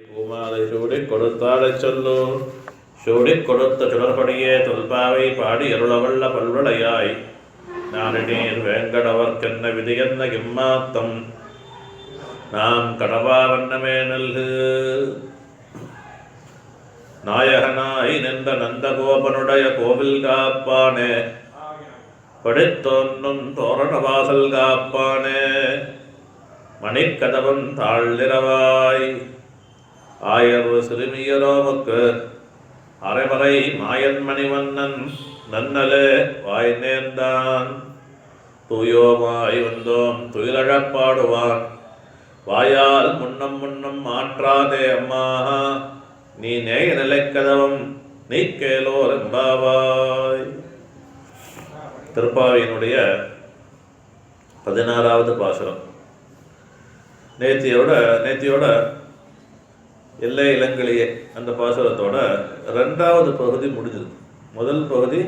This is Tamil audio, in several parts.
பூமாலை சூடிக் கொடுத்தாடச் சொல்லு சூடிக் கொடுத்த சுடர்படியே தொல்பாவை பாடி அருளவல்ல பல்வளையாய் நானினீர் வேங்கடவர்க்கென்ன விதியென்ன இம்மாத்தம் நாம் கடவா வண்ணமே நல்கு. நாயகனாய் நின்ற நந்தகோபனுடைய கோவில் காப்பானே, படித்தோன்னும் தோரண வாசல் காப்பானே, மணிக்கதவன் தாழ்நிறவாய் ஆயர் சிறுமியரோமுக்கு அரைமறை மாயன் மணிவண்ணன் நன்னலே வாய் நேர்ந்தான். தூயோமாய் வந்தோம் துயிலழப்பாடுவான் வாயால் முன்னம் முன்னம் மாற்றாதே அம்மா, நீ நேய நிலைக்கதவம் நீ கேளோர் எம்பாவாய். திருப்பாவையினுடைய 16வது பாசுரம். நேத்தியோட எல்லை இளங்கிலேயே அந்த பாசுரத்தோட 2வது பகுதி முடிஞ்சது. முதல் பகுதி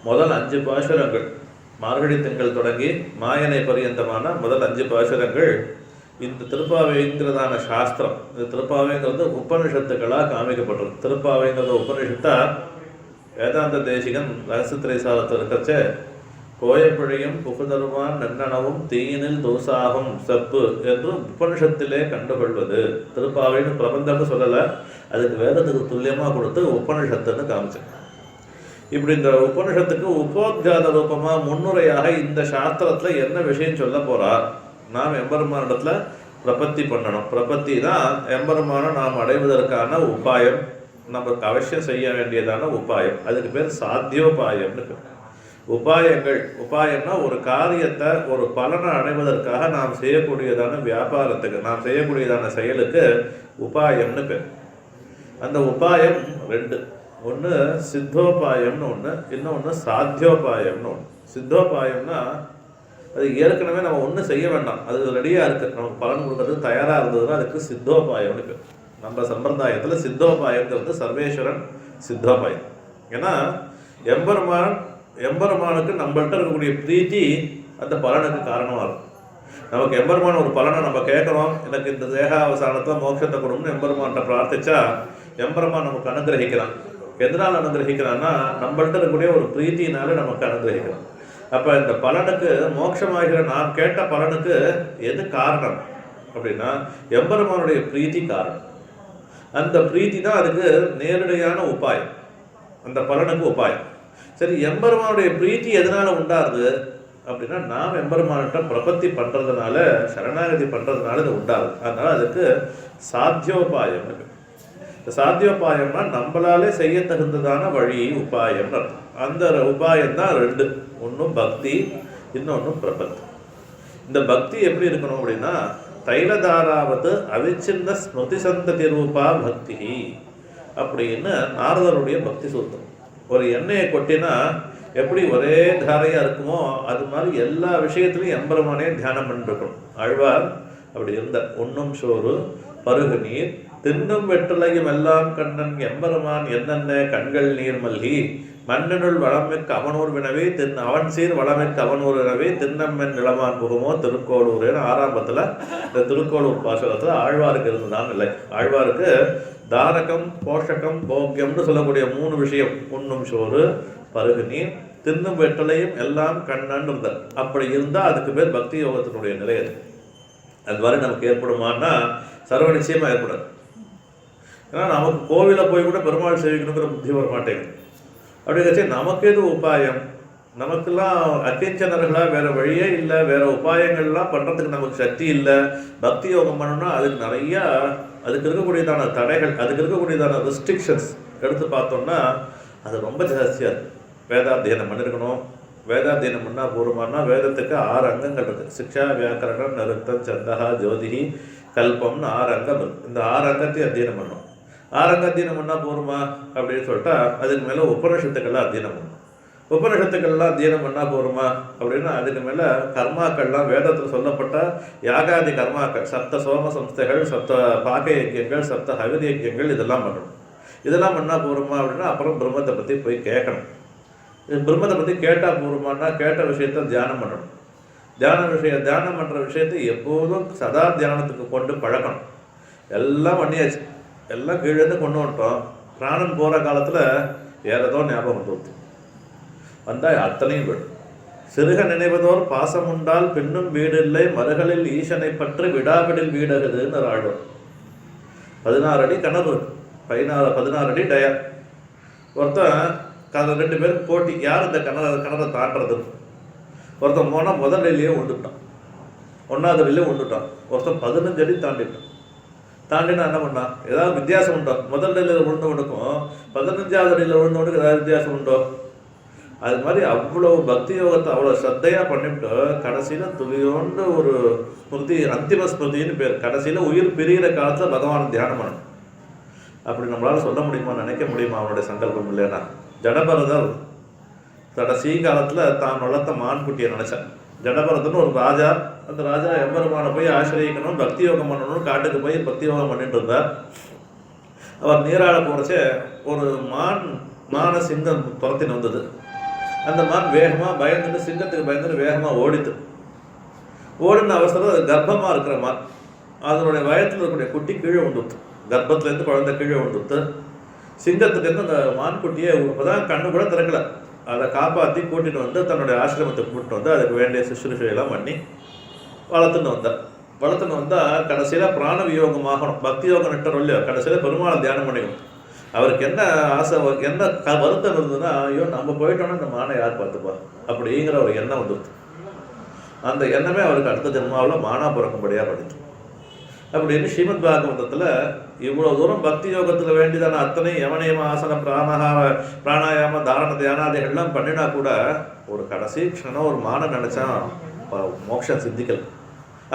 முதல் 5 பாசுரங்கள், மார்கழி திங்கள் தொடங்கி மாயனை பரியந்தமான முதல் 5 பாசுரங்கள் இந்த திருப்பாவைங்கிறதான சாஸ்திரம். இந்த திருப்பாவைங்கிறது உபனிஷத்துக்களாக காமிக்கப்பட்டிருக்கு. திருப்பாவைங்கிறது உபனிஷத்தா வேதாந்த தேசிகன் ரகசியத்திரை சாதத்தில் இருக்கச்சே கோயப்பிழையும் புகுதருவான் நன்னனவும் தீயினில் தோசாகும் செப்பு என்று உபனிஷத்திலே கண்டுகொள்வது. திருப்பாவைன்னு பிரபந்தம்னு சொல்லலை, அதுக்கு வேதத்துக்கு துல்லியமாக கொடுத்து உபனிஷத்துன்னு காமிச்சேன். இப்படி இந்த உபனிஷத்துக்கு உபோத்காத ரூபமாக முன்னுரையாக இந்த சாஸ்திரத்தில் என்ன விஷயம் சொல்ல போகிறார், நாம் எம்பெருமானிடத்துல பிரபத்தி பண்ணணும். பிரபத்தி தான் எம்பெருமானை நாம் அடைவதற்கான உபாயம், நமக்கு அவசியம் செய்ய வேண்டியதான உபாயம். அதுக்கு பேர் சாத்தியோபாயம்னு பேர். உபாயம்னா ஒரு காரியத்தை ஒரு பலனை அடைவதற்காக நாம் செய்யக்கூடியதான வியாபாரத்துக்கு, நாம் செய்யக்கூடியதான செயலுக்கு உபாயம்னு பேர். அந்த உபாயம் 2, ஒன்று சித்தோபாயம்னு ஒன்று, இன்னொன்று சாத்தியோபாயம்னு ஒன்று. சித்தோபாயம்னா அது ஏற்கனவே நம்ம ஒன்றும் செய்ய வேண்டாம், அது ரெடியாக இருக்குது, நமக்கு பலன் கொடுக்கறதுக்கு தயாராக இருந்ததுன்னா அதுக்கு சித்தோபாயம்னு பேர். நம்ம சம்பிரதாயத்தில் சித்தோபாயங்கிறது சர்வேஸ்வரன் சித்தோபாயம். ஏன்னா எம்பெருமானுக்கு நம்மள்கிட்ட இருக்கக்கூடிய பிரீத்தி அந்த பலனுக்கு காரணமாக இருக்கும். நமக்கு எம்பெருமான் ஒரு பலனை நம்ம கேட்குறோம், எனக்கு இந்த தேகாவசானத்தில் மோட்சத்தை கொடுன்னு எம்பெருமான்கிட்ட பிரார்த்திச்சா எம்பெருமான் நமக்கு அனுகிரகிக்கிறான். எதனால் அனுகிரகிக்கிறான்னா நம்மள்கிட்ட இருக்கக்கூடிய ஒரு பிரீத்தினால நமக்கு அனுகிரகிக்கிறான். அப்போ இந்த பலனுக்கு மோட்சமாகிற நாம் கேட்ட பலனுக்கு எது காரணம் அப்படின்னா எம்பெருமானுடைய பிரீத்தி காரணம். அந்த பிரீத்தி தான் அதுக்கு நேரடியான உபாயம், அந்த பலனுக்கு உபாயம். சரி, எம்பெருமானுடைய பிரீத்தி எதனால உண்டாருது அப்படின்னா நாம் எம்பெருமான்கிட்ட பிரபத்தி பண்ணுறதுனால, சரணாகதி பண்ணுறதுனால இது உண்டாருது. அதனால அதுக்கு சாத்தியோபாயம். இந்த சாத்தியோபாயம்னா நம்மளாலே செய்ய தகுந்ததான வழி உபாயம். அந்த உபாயம் தான் 2, ஒன்றும் பக்தி, இன்னொன்று பிரபத்தி. இந்த பக்தி எப்படி இருக்கணும் அப்படின்னா தைலதாராவது அவிச்சின்ன ஸ்மிருதி சந்ததி ரூபா பக்தி அப்படின்னு நாரதருடைய பக்தி சூத்திரம். ஒரு எண்ணெயை கொட்டினா எப்படி ஒரே தாரையாக இருக்குமோ அது மாதிரி எல்லா விஷயத்துலையும் எம்பெருமானே தியானம் பண்ணிருக்கணும். ஆழ்வார் அப்படி இருந்தார். உண்ணும் சோறு பருகு நீர் தின்னும் வெற்றிலையும் எல்லாம் கண்ணன் எம்பெருமான் என்னென்ன கண்கள் நீர் மல்கி மன்னனுள் வளமிற்கு அவனூர் வினவே அவன் சீர் வளமிற்கு அவனூர் வினவே தின்னம்மன் நிலமான் புகுமோ திருக்கோளூர்னு ஆரம்பத்தில் இந்த திருக்கோளூர் பாசுரத்தில் ஆழ்வாருக்கு இருந்துதான் இல்லை. ஆழ்வாருக்கு தாரகம் போஷகம் போக்கியம்னு சொல்லக்கூடிய 3 விஷயம், உண்ணும் சோறு பருகு நீர் தின்னும் வெற்றலையும் எல்லாம் கண்ணன் இருந்தார். அப்படி இருந்தால் அதுக்கு பேர் பக்தி யோகத்தினுடைய நிலை. அது மாதிரி நமக்கு ஏற்படுமானா சர்வ நிச்சயமாக ஏற்படாது. ஏன்னா நமக்கு கோவிலில் போய் கூட பெருமாள் சேவிக்கணுங்கிற புத்தி வர மாட்டேங்குது. அப்படிங்கிறச்சே நமக்கு எது உபாயம்? நமக்கெல்லாம் அத்தியஞ்சனர்களாக வேறு வழியே இல்லை, வேறு உபாயங்கள்லாம் பண்ணுறதுக்கு நமக்கு சக்தி இல்லை. பக்தி யோகம் பண்ணணும்னா அதுக்கு நிறையா, அதுக்கு இருக்கக்கூடியதான தடைகள், அதுக்கு இருக்கக்கூடியதான ரெஸ்ட்ரிக்ஷன்ஸ் எடுத்து பார்த்தோம்னா அது ரொம்ப ஜாஸ்தியாக இருக்குது. வேதாத்தியனம் பண்ணியிருக்கணும். வேதாத்தியனம் பண்ணால் பூர்வமானா வேதத்துக்கு 6 அங்கங்கள் இருக்குது. சிக்ஷா வியாக்கரணம் நிருத்தம் சந்தகா ஜோதிகி கல்பம்னு 6 அங்கம் இருக்குது. இந்த 6 அங்கத்தையும் அத்தியனம் பண்ணணும். 6 அங்கம் அத்தியனம் பண்ணால் போருமா அப்படின்னு சொல்லிட்டா அதுக்கு மேலே உபனிஷத்துக்கள்லாம் அத்தியனம் பண்ணணும். உபனிஷத்துக்கள்லாம் அத்தியனம் பண்ணால் போருமா அப்படின்னா அதுக்கு மேலே கர்மாக்கள்லாம் வேதத்தில் சொல்லப்பட்ட யாகாதி கர்மாக்கள், சப்த சோம சம்ஸ்தைகள், சப்த பாக யஜ்யங்கள், சப்த ஹவித யஜ்யங்கள் இதெல்லாம் பண்ணணும். இதெல்லாம் பண்ணால் போருமா அப்படின்னா அப்புறம் பிரம்மத்தை பற்றி போய் கேட்கணும். பிரம்மத்தை பற்றி கேட்டால் போருமானா கேட்ட விஷயத்தை தியானம் பண்ணணும். தியானம் பண்ணுற விஷயத்தை எப்போதும் சதா தியானத்துக்கு கொண்டு பழக்கணும். எல்லாம் பண்ணியாச்சு. எல்லாம் கீழேருந்து கொண்டு வந்துட்டோம். பிராணன் போகிற காலத்தில் ஏறதோ ஞாபகம் வந்து வந்தால் அத்தனையும் வீடு. சிறுக நினைவதோர் பாசம் உண்டால் பின்னும் வீடில்லை மறுகளில் ஈசனை பற்றி விடாவிடில் வீடகுதுன்னு ஒரு ஆழ்வார். 16 அடி கிணறு, 16 அடி டயா. ஒருத்தன் 2 பேருக்கு போட்டி, யார் இந்த கிணறை தாண்டது. ஒருத்தன் போனால் முதல் அடியிலேயே விழுந்துட்டான், 1வது அடியிலே விழுந்துட்டான். ஒருத்தன் 15 அடி தாண்டிட்டான். தாண்டினா என்ன பண்ணான்? ஏதாவது வித்தியாசம் உண்டோ? முதல் அடியில் விழுந்தவனுக்கும் 15வது அடியில் விழுந்தவனுக்கு ஏதாவது வித்தியாசம் உண்டோ? அது மாதிரி அவ்வளோ பக்தி யோகத்தை அவ்வளோ ஸ்ரத்தையாக பண்ணிவிட்டு கடைசியில் துளியோண்டு ஒரு ஸ்மிருதி, அந்திம ஸ்மிருதின்னு பேர். கடைசியில் உயிர் பிரிகிற காலத்தில் பகவான் தியானம் பண்ணணும். அப்படி நம்மளால் சொல்ல முடியுமா, நினைக்க முடியுமா அவனுடைய சங்கல்பம் இல்லைன்னா? ஜடபரதர் கடைசி காலத்தில் தான் வளர்த்த மான்குட்டியை நினச்சான். ஜடபரதன்னு ஒரு ராஜா. அந்த ராஜா எம்பெருமானை போய் ஆசிரியக்கணும், பக்தி யோகம் பண்ணணும்னு காட்டுக்கு போய் பக்தி யோகம் பண்ணிட்டு இருந்தார். அவர் நீராட போகிறச்சே ஒரு மான சிங்கம் துரத்தின்னு வந்தது. அந்த மான் வேகமாக பயந்துட்டு, சிங்கத்துக்கு பயந்துட்டு வேகமாக ஓடித்து. ஓடின அவசரம் அது கர்ப்பமாக இருக்கிற மான். அதனுடைய வயத்தில் இருக்கக்கூடிய குட்டி கீழே விழுந்துட்டு, கர்ப்பத்துலேருந்து குழந்தை கீழே விழுந்துட்டு. சிங்கத்துலேருந்து அந்த மான்குட்டியை இப்போதான் கண்ணு கூட திறக்கலை. அதை காப்பாற்றி கூட்டிகிட்டு வந்து தன்னுடைய ஆசிரமத்தை கூட்டிட்டு வந்து அதுக்கு வேண்டிய சுசுரூஷையெல்லாம் பண்ணி வளர்த்துன்னு வந்தால் கடைசியில் பிராண வியோகம் ஆகணும். பக்தி யோகம் நட்டரும் இல்லையோ, கடைசியில் பெருமாளை தியானம் பண்ணிக்கணும். அவருக்கு என்ன ஆசை, அவருக்கு என்ன வருத்தம் இருந்ததுன்னா, ஐயோ நம்ம போயிட்டோன்னா இந்த மானை யார் பார்த்துப்பா அப்படிங்கிற ஒரு எண்ணம் வந்துடுது. அந்த எண்ணமே அவருக்கு அடுத்த ஜென்மாவில் மானா பிறக்கும்படியாக படித்து. அப்படின்னு ஸ்ரீமத் பாகவதத்தில் இவ்வளோ தூரம் பக்தி யோகத்தில் வேண்டியதான அத்தனை யமனியம ஆசன பிராணாயாம தாரண தியானாதிகள்லாம் பண்ணினா கூட ஒரு கடைசி க்ஷணம் ஒரு மான நினச்சா மோட்சம் சித்திக்கல.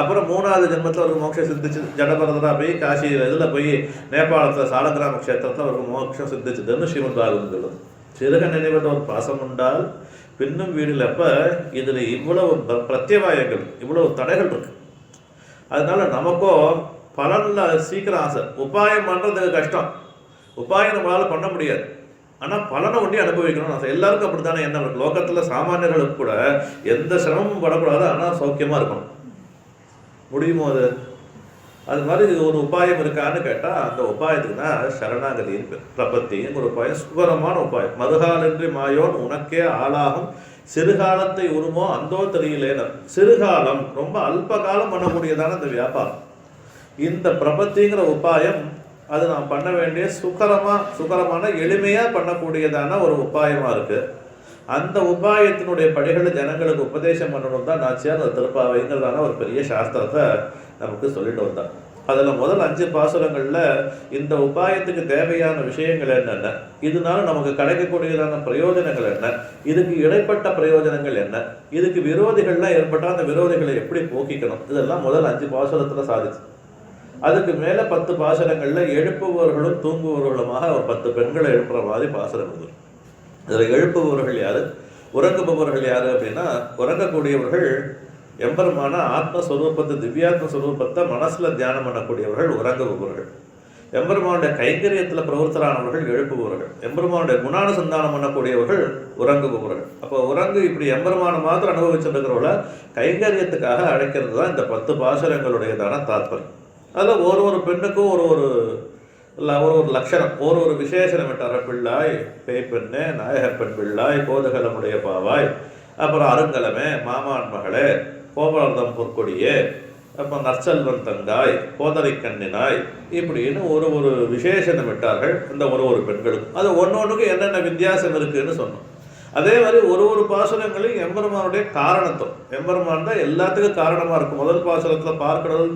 அப்புறம் 3வது ஜென்மத்தில் அவருக்கு மோட்சம் சித்திச்சு. ஜடபரதராக போய் காசி இதில் போய் நேபாளத்தில் சாலகிராம க்ஷேத்திரத்தில் அவருக்கு மோட்சம் சித்திச்சுதுன்னு ஸ்ரீமத் பாகவதம் சொல்லுது. சிறுக நினைவதோர் ஒரு பாசம் உண்டால் பின்னும் வீடில். அப்போ இதில் இவ்வளவு பிரத்யவாயங்கள், இவ்வளவு தடைகள் இருக்கு. அதனால நமக்கோ பலனில் சீக்கிரம் ஆசை. உபாயம் பண்ணுறதுக்கு கஷ்டம், உபாயம் நம்மளால் பண்ண முடியாது. ஆனால் பலனை ஒண்டி அனுபவிக்கணும்னு ஆசை. எல்லாருக்கும் அப்படி தானே என்ன இருக்கு. லோகத்தில் சாமானியர்களுக்கு கூட எந்த சிரமமும் படக்கூடாது, ஆனால் சௌக்கியமாக இருக்கணும். முடியுமோ அது? அது மாதிரி ஒரு உபாயம் இருக்கான்னு கேட்டால் அந்த உபாயத்துக்கு தான் சரணாகதியின் பேர். பிரபத்திங்கிற உபாயம் சுகரமான உபாயம். மறுகாலின்றி மாயோன் உனக்கே ஆளாகும் சிறுகாலத்தை உருமோ அந்தோ தெரியலேனர். சிறுகாலம் ரொம்ப அல்ப காலம் பண்ணக்கூடியதான இந்த வியாபாரம். இந்த பிரபத்திங்கிற உபாயம் அது நாம் பண்ண வேண்டிய சுகரமான எளிமையாக பண்ணக்கூடியதான ஒரு உபாயமாக இருக்குது. அந்த உபாயத்தினுடைய படிகளை ஜனங்களுக்கு உபதேசம் பண்ணணும் தான் நாச்சியார் அந்த திருப்பாவைங்கிறதான ஒரு பெரிய சாஸ்திரத்தை நமக்கு சொல்லிட்டு வந்தார். அதில் முதல் 5 பாசுரங்களில் இந்த உபாயத்துக்கு தேவையான விஷயங்கள் என்னென்ன, இதனால நமக்கு கிடைக்கக்கூடியதான பிரயோஜனங்கள் என்ன, இதுக்கு இடைப்பட்ட பிரயோஜனங்கள் என்ன, இதுக்கு விரோதிகள்லாம் ஏற்பட்டால் அந்த விரோதிகளை எப்படி போக்கிக்கணும், இதெல்லாம் முதல் 5 பாசுரத்தில் சாதிச்சு. அதுக்கு மேலே 10 பாசுரங்களில் எழுப்புபவர்களும் தூங்குபவர்களுமாக ஒரு 10 பெண்களை எழுப்புற மாதிரி பாசுரம் இருந்தது. இதில் எழுப்புபவர்கள் யார், உறங்குபவர்கள் யார் அப்படின்னா, உறங்கக்கூடியவர்கள் எம்பெருமான ஆத்மஸ்வரூபத்தை, திவ்யாத்ம ஸ்வரூபத்தை மனசில் தியானம் பண்ணக்கூடியவர்கள் உறங்குபவர்கள். எம்பெருமானுடைய கைங்கரியத்தில் பிரவர்த்தரானவர்கள் எழுப்புபவர்கள். எம்பெருமானுடைய குணானுசந்தானம் பண்ணக்கூடியவர்கள் உறங்குபவர்கள். அப்போ உறங்கு இப்படி எம்பெருமானை மாத்திரம் அனுபவிச்சுருக்கிறவங்கள கைங்கரியத்துக்காக அழைக்கிறது தான் இந்த 10 பாசுரங்களுடையதான தாத்பரியம். அதில் ஒரு பெண்ணுக்கும் ஒரு லட்சணம், ஒரு விசேஷனம் விட்டார. பிள்ளாய் பேய்பெண்ணே, நாயகப்பெண் பிள்ளாய், கோதகலமுடைய பாவாய், அப்புறம் அருங்கலமே, மாமான் மகளே, கோபலர்தம் பொற்கொடியே, அப்புறம் நற்செல்வன் தங்காய், கோதரை கண்ணினாய், இப்படின்னு ஒரு விசேஷனம் விட்டார்கள் இந்த ஒரு பெண்களுக்கும். அது ஒன்றுக்கும் என்னென்ன வித்தியாசம் இருக்குன்னு சொன்னோம். அதே மாதிரி ஒரு பாசுரங்களையும் எம்பெருமானுடைய காரணத்துவம். எம்பெருமான் தான் எல்லாத்துக்கும் காரணமாக இருக்கும். முதல் பாசுரத்தில் பார்க்கடல்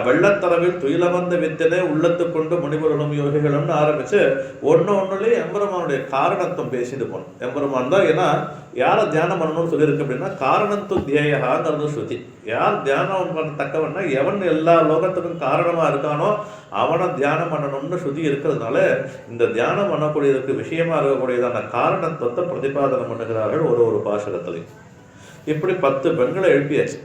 வெள்ளத்தரவில் துயிலமர்ந்த வித்தனை உள்ளத்து கொண்டு முனிவர்களும் யோகிகளும்னு ஆரம்பித்து ஒன்றுலேயும் எம்பெருமானுடைய காரணத்துவம் பேசிட்டு போகணும். எம்பெருமான் தான். ஏன்னா யாரை தியானம் பண்ணணும்னு சொல்லியிருக்கு அப்படின்னா, காரணத்து தியேயகாங்கிறது ஸ்ருதி. யார் தியானம் பண்ணத்தக்கவன்னா எவன் எல்லா லோகத்துக்கும் காரணமாக இருக்கானோ அவனை தியானம் பண்ணணும்னு ஸ்ருதி இருக்கிறதுனால இந்த தியானம் பண்ணக்கூடியதுக்கு விஷயமா இருக்கக்கூடியதான காரணத்துவத்தை பிரதிபாதனம் பண்ணுகிறார்கள் ஒரு பாசுரத்திலையும். இப்படி 10 பெண்களை எழுப்பியாச்சு.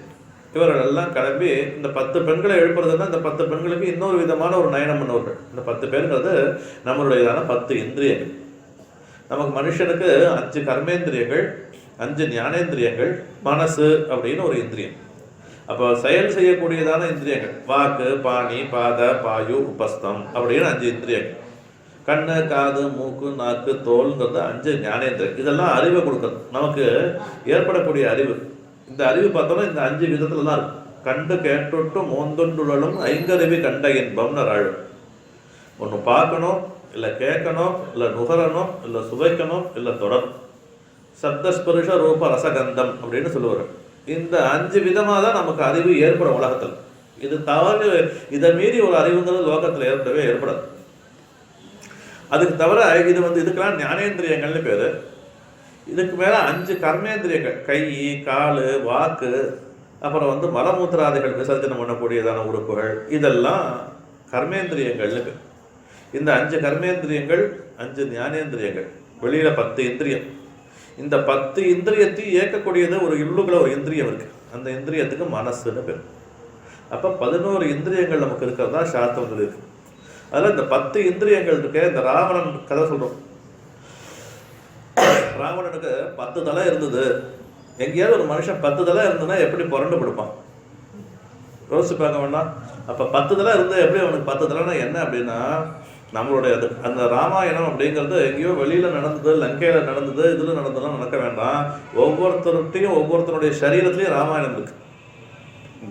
இவர்கள் எல்லாம் கிளம்பி இந்த 10 பெண்களை எழுப்புறதுன்னா, இந்த 10 பெண்களுக்கு இன்னொரு விதமான ஒரு நயனம் பண்ணவர்கள். இந்த 10 பேருங்கிறது நம்மளுடையதான 10 இந்திரியங்கள். நமக்கு மனுஷனுக்கு 5 கர்மேந்திரியங்கள், 5 ஞானேந்திரியங்கள், மனசு அப்படின்னு ஒரு இந்திரியம். அப்போ செயல் செய்யக்கூடியதான இந்திரியங்கள் வாக்கு, பாணி, பாத, பாயு, உபஸ்தம் அப்படின்னு 5 இந்திரியங்கள். கண்ணு, காது, மூக்கு, நாக்கு, தோல்ங்கிறது 5 ஞானேந்திரம். இதெல்லாம் அறிவை கொடுக்குறது, நமக்கு ஏற்படக்கூடிய அறிவு. இந்த அறிவு பார்த்தோம்னா இந்த 5 விதத்துல தான் இருக்கும். கண்டு கேட்டுட்டு மோந்தொண்டுழலும் ஐங்கருவி கண்ட இன்பம்னு ஆழ். ஒன்று பார்க்கணும், இல்லை கேட்கணும், இல்லை நுகரணும், இல்லை சுவைக்கணும், இல்லை தொடரும். சப்தஸ்பருஷ ரூப ரசகந்தம் அப்படின்னு சொல்லுவார். இந்த 5 விதமாக தான் நமக்கு அறிவு ஏற்படும் உலகத்தில். இது தவறு, இதை மீறி ஒரு அறிவுங்கிறது லோகத்தில் ஏற்படாது. அதுக்கு தவிர இது இதுக்கெல்லாம் ஞானேந்திரியங்கள்னு பேர். இதுக்கு மேலே 5 கர்மேந்திரியங்கள், கை, கால், வாக்கு, அப்புறம் மலமூத்திராதிகள் விசர்ஜனம் பண்ணக்கூடியதான உறுப்புகள், இதெல்லாம் கர்மேந்திரியங்கள்னு பேர். இந்த 5 கர்மேந்திரியங்கள் 5 ஞானேந்திரியங்கள், வெளியில் 10 இந்திரியம். இந்த 10 இந்திரியத்தையும் இயக்கக்கூடியது ஒரு உள்ளுக்குள்ள ஒரு இந்திரியம் இருக்குது. அந்த இந்திரியத்துக்கு மனசுன்னு பேர். அப்போ 11 இந்திரியங்கள் நமக்கு இருக்கிறதா சாஸ்திரத்தில் இருக்குது. அதில் இந்த 10 இந்திரியங்கள் இருக்கு. இந்த ராவணன் கதை சொல்கிறோம். ராவணனுக்கு 10 தலை இருந்தது. எங்கேயாவது ஒரு மனுஷன் 10 தலை இருந்ததுன்னா எப்படி புரண்டு கொடுப்பான்? யோசிச்சு பார்க்க வேண்டாம். அப்போ 10 தலை இருந்து எப்படி அவனுக்கு 10 தலைனா என்ன அப்படின்னா, நம்மளுடைய அந்த ராமாயணம் அப்படிங்கிறது எங்கேயோ வெளியில் நடந்தது, லங்கையில் நடந்தது, இதில் நடந்ததுலாம் நடக்க வேண்டாம். ஒவ்வொருத்தருட்டையும் ஒவ்வொருத்தருடைய சரீரத்துலேயும் ராமாயணம் இருக்கு.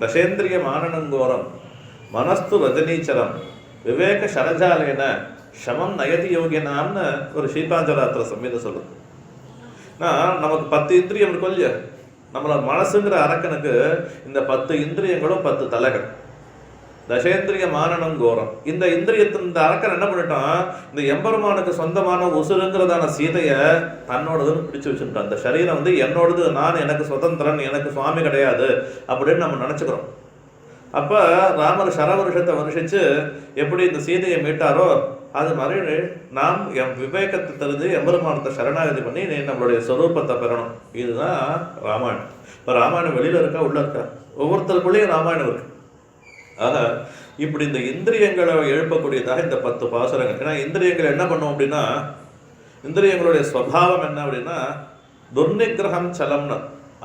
தசேந்திரிய மானனங்கோரம் மனஸ்து ரஜனீச்சரம் விவேக சரஜாலேன சமம் நயதி யோகியனாம்னு ஒரு ஸ்ரீபாஞ்சராத்திர சம்ஹிதை சொல்லுது. நமக்கு 10 இந்திரியம் இருக்கும் இல்லையா, நம்மளோட மனசுங்கிற அரக்கனுக்கு இந்த 10 இந்திரியங்களும் 10 தலைகள். தசேந்திரிய மானனம் கோரம். இந்த இந்திரியத்தின் இந்த அரக்கன் என்ன பண்ணிட்டான், இந்த எம்பெருமானுக்கு சொந்தமான உசுருங்கிறதான சீதையை தன்னோடதுன்னு பிடிச்சு வச்சுட்டான். அந்த சரீரம் என்னோடது, நான் எனக்கு சுதந்திரன், எனக்கு சுவாமி கிடையாது அப்படின்னு நம்ம நினச்சிக்கிறோம். அப்போ ராமர் சரவருஷத்தை வருஷித்து எப்படி இந்த சீதையை மீட்டாரோ அது மாதிரி நாம் என் விவேகத்தை தெரிஞ்சு எம்பெருமானத்தை சரணாகதி பண்ணி நீ நம்மளுடைய சொரூபத்தை பெறணும். இதுதான் ராமாயணம். இப்போ ராமாயணம் வெளியில் இருக்கா உள்ள இருக்கா? ஒவ்வொருத்தருக்குள்ளேயும் ராமாயணம் இருக்கு. ஆக இப்படி இந்த இந்திரியங்களை எழுப்பக்கூடியதாக இந்த 10 பாசுரங்கள். ஏன்னா இந்திரியங்கள் என்ன பண்ணும் அப்படின்னா, இந்திரியங்களுடைய ஸ்வபாவம் என்ன அப்படின்னா துர்நிகிரகம் சலம்னு.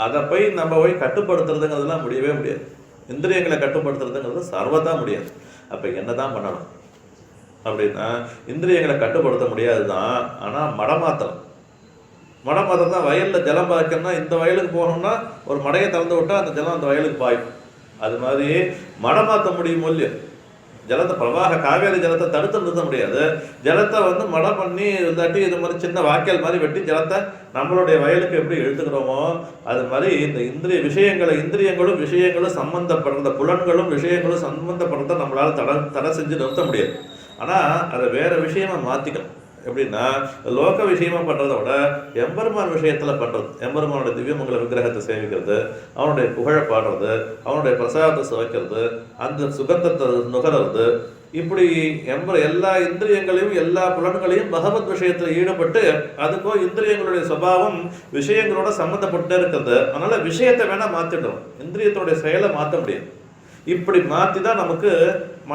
அதை போய் நம்ம போய் கட்டுப்படுத்துறதுங்கிறதுலாம் முடியவே முடியாது. இந்திரியங்களை கட்டுப்படுத்துறதுங்கிறது சர்வதா முடியாது. அப்போ என்ன தான் பண்ணணும் அப்படின்னா, இந்திரியங்களை கட்டுப்படுத்த முடியாது தான். ஆனால் மடமாத்திரம் தான். வயலில் ஜலம் பாய்க்கணும்னா இந்த வயலுக்கு போகணும்னா ஒரு மடையை திறந்து விட்டால் அந்த ஜலம் அந்த வயலுக்கு பாயும். அது மாதிரி மடமாற்ற முடியும் இல்லையோ. ஜலத்தை பிரவாக காவேரி ஜலத்தை தடுத்து நிறுத்த முடியாது. ஜலத்தை மடம் பண்ணி இல்லாட்டி இது மாதிரி சின்ன வாய்க்கால் மாதிரி வெட்டி ஜலத்தை நம்மளுடைய வயலுக்கு எப்படி இழுத்துக்கிறோமோ அது மாதிரி இந்த இந்திரியங்களும் விஷயங்களும் சம்பந்தப்படுறத, புலன்களும் விஷயங்களும் சம்பந்தப்படுறத நம்மளால் தடை செஞ்சு நிறுத்த முடியாது. ஆனால் அதை வேற விஷயமா மாற்றிக்கணும். எப்படின்னா, லோக விஷயமா பண்ணுறத விட எம்பெருமான் விஷயத்தில் பண்ணுறது, எம்பெருமானுடைய திவ்யமங்கல விக்கிரகத்தை சேவிக்கிறது, அவனுடைய புகழை பாடுறது, அவனுடைய பிரசாதத்தை சுவைக்கிறது, அந்த சுகந்தத்தை நுகர்றது, இப்படி எல்லா இந்திரியங்களையும் எல்லா புலன்களையும் பகவத் விஷயத்தில் ஈடுபட்டு அதுக்கோ இந்திரியங்களுடைய சுபாவம் விஷயங்களோட சம்மந்தப்பட்டே இருக்கிறது. அதனால விஷயத்தை வேணா மாற்றிடணும், இந்திரியத்தினுடைய செயலை மாற்ற முடியாது. இப்படி மாற்றி தான் நமக்கு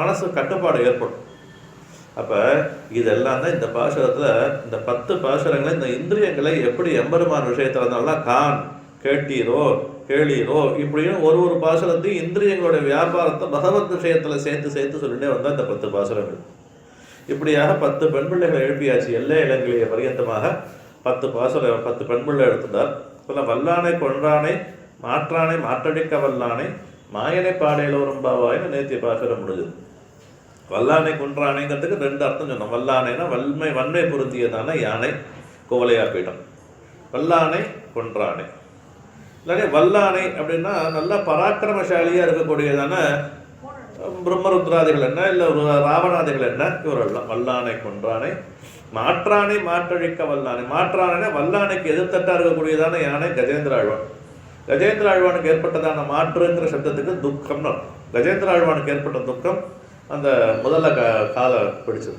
மனசு கட்டுப்பாடு ஏற்படும். அப்போ இதெல்லாம் தான் இந்த பாசுரத்தில், இந்த 10 பாசுரங்களை இந்த இந்திரியங்களை எப்படி எம்பெருமான் விஷயத்தில் இருந்தாலும் கான், கேட்டீரோ, கேளீரோ, இப்படின்னு ஒரு பாசுரத்தையும் இந்திரியங்களுடைய வியாபாரத்தை பகவத் விஷயத்தில் சேர்த்து சொல்லிட்டே வந்தால் இந்த 10 பாசுரங்கள். இப்படியாக 10 பெண் பிள்ளைகளை எழுப்பியாச்சு. எல்லை இளங்கிலேயே பரியந்தமாக 10 பெண் பிள்ளை எடுத்துட்டார். இப்போ வல்லானை கொன்றானை மாற்றானை மாற்றடிக்க வல்லானை மாயனை பாடையிலோரும் பாவாயின்னு நேத்திய பாசுரம் முடிஞ்சது. வல்லானை கொன்றானைங்கிறதுக்கு 2 அர்த்தம் சொன்னோம். வல்லானைனா வன்மை பொருந்தியதான யானை, கோவலையா பீடம். வல்லானை கொன்றானை இல்லாட்டி வல்லானை அப்படின்னா நல்லா பராக்கிரமசாலியாக இருக்கக்கூடியதான பிரம்மருத்ராதிகள் என்ன, இல்லை ஒரு ராவணாதிகள் என்ன, இவரெல்லாம் வல்லானை கொன்றானை. மாற்றானை மாற்றழிக்க வல்லானை. மாற்றானை வல்லானைக்கு எதிர்த்தட்டா இருக்கக்கூடியதான யானை கஜேந்திர ஆழ்வான். கஜேந்திர ஆழ்வானுக்கு ஏற்பட்டதான மாற்றுங்கிற சப்தத்துக்கு துக்கம்னு. கஜேந்திர ஆழ்வானுக்கு ஏற்பட்ட துக்கம் அந்த முதல்ல காலை பிடிச்சது.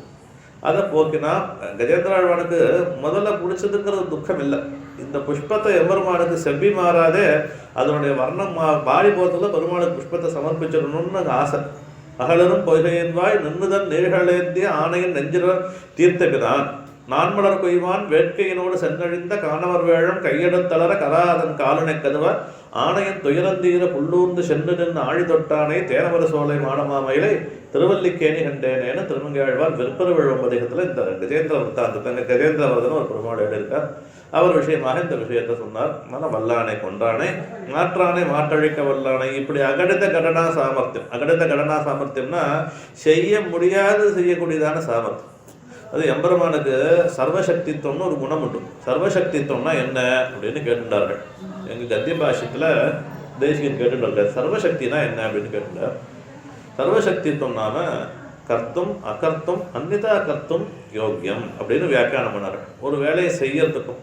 அதை போக்கினா கஜேந்திர ஆழ்வானுக்கு முதல்ல பிடிச்சதுங்கிறது துக்கம் இல்லை. இந்த புஷ்பத்தை எம்பெருமானுக்கு செவ்வி மாறாதே அதனுடைய வர்ணம் பாடி போகிறதுல பெருமானுக்கு புஷ்பத்தை சமர்ப்பிச்சிடணும்னு ஆசை. அகலரும் பொய்கையன்வாய் நின்றுதன் நேர்களேந்திய ஆணையின் நெஞ்சிற தீர்த்தபிரான் நான்மலர் கொய்வான் வேட்கையினோடு சென்றழிந்த காணவர் வேழம் கையெடுத்தளர கராதன் காலனை கதுவ ஆணையன் துயரந்தீர புல்லூர்ந்து சென்று நின்று ஆழி தொட்டானே தேனவர சோலை மாடமாமயிலை திருவல்லிக்கேணி கண்டேனேன்னு திருமங்கையாழ்வார் விற்பருவிழும் பதிகத்தில் இந்த கஜேந்திர விற்த்தாந்தத்தை கஜேந்திரவர்தன் ஒரு பெருமாள் எழுதியிருக்கார். அவர் விஷயமாக இந்த விஷயத்தை சொன்னார். ஆனால் வல்லானை கொன்றானே மாற்றானே மாற்றழிக்க வல்லானை, இப்படி அகடித கடனா சாமர்த்தியம். அகடித கடனா சாமர்த்தியம்னா செய்ய முடியாது செய்யக்கூடியதான சாமர்த்தியம். அது எம்பெருமானுக்கு சர்வசக்தித்துவம்னு ஒரு குணம் உண்டு. சர்வசக்தித்துவம்னா என்ன அப்படின்னு கேட்டுட்டார்கள். எங்கள் கத்திய பாஷ்யத்தில் தேசிகன் கேட்டுட்டார், சர்வசக்தினா என்ன அப்படின்னு கேட்டுட்டார். சர்வசக்தித்துவம் நாம கர்த்தும் அகர்த்தும் அன்னிதா கர்த்தும் யோக்கியம் அப்படின்னு வியாக்கியானம் பண்ணார். ஒரு வேலையை செய்யறதுக்கும்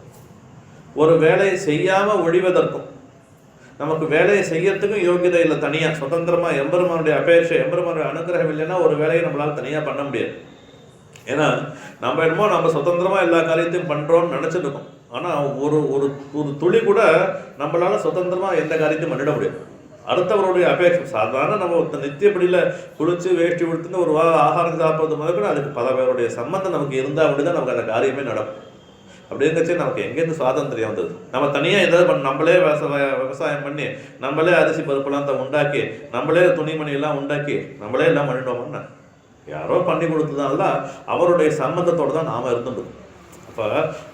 ஒரு வேலையை செய்யாமல் ஒழிவதற்கும், நமக்கு வேலையை செய்யறதுக்கும் யோகியதை இல்லை. தனியாக சுதந்திரமாக எம்பெருமானுடைய அபேட்சை, எம்பெருமானுடைய அனுகிரகம் இல்லைன்னா ஒரு வேலையை நம்மளால் தனியாக பண்ண முடியாது. ஏன்னா நம்ம என்னமோ நம்ம சுதந்திரமாக எல்லா காரியத்தையும் பண்ணுறோம்னு நினச்சிருக்கோம். ஆனால் ஒரு ஒரு ஒரு துளி கூட நம்மளால் சுதந்திரமாக எந்த காரியத்தையும் பண்ணிட முடியாது. அடுத்தவருடைய அபேட்சை. சாதாரண நம்ம நித்தியப்படியில் குளிச்சு வேஷ்டி விடுத்துன்னு ஒரு ஆகாரம் சாப்பிட்றது முதல்ல அதுக்கு பல பேருடைய சம்மந்தம் நமக்கு இருந்தால் அப்படிதான் நமக்கு அந்த காரியமே நடக்கும். அப்படிங்கச்சு நமக்கு எங்கேருந்து சுவாதந்திரியம் வந்தது? நம்ம தனியாக ஏதாவது நம்மளே விவசாயம் பண்ணி நம்மளே அரிசி பருப்பெல்லாம் உண்டாக்கி நம்மளே துணிமணியெல்லாம் உண்டாக்கி நம்மளே எல்லாம் பண்ணிட்டோம்னா யாரோ பண்ணி கொடுத்ததுனால அவருடைய சம்மந்தத்தோடு தான் நாம் இருந்துட்டோம். அப்போ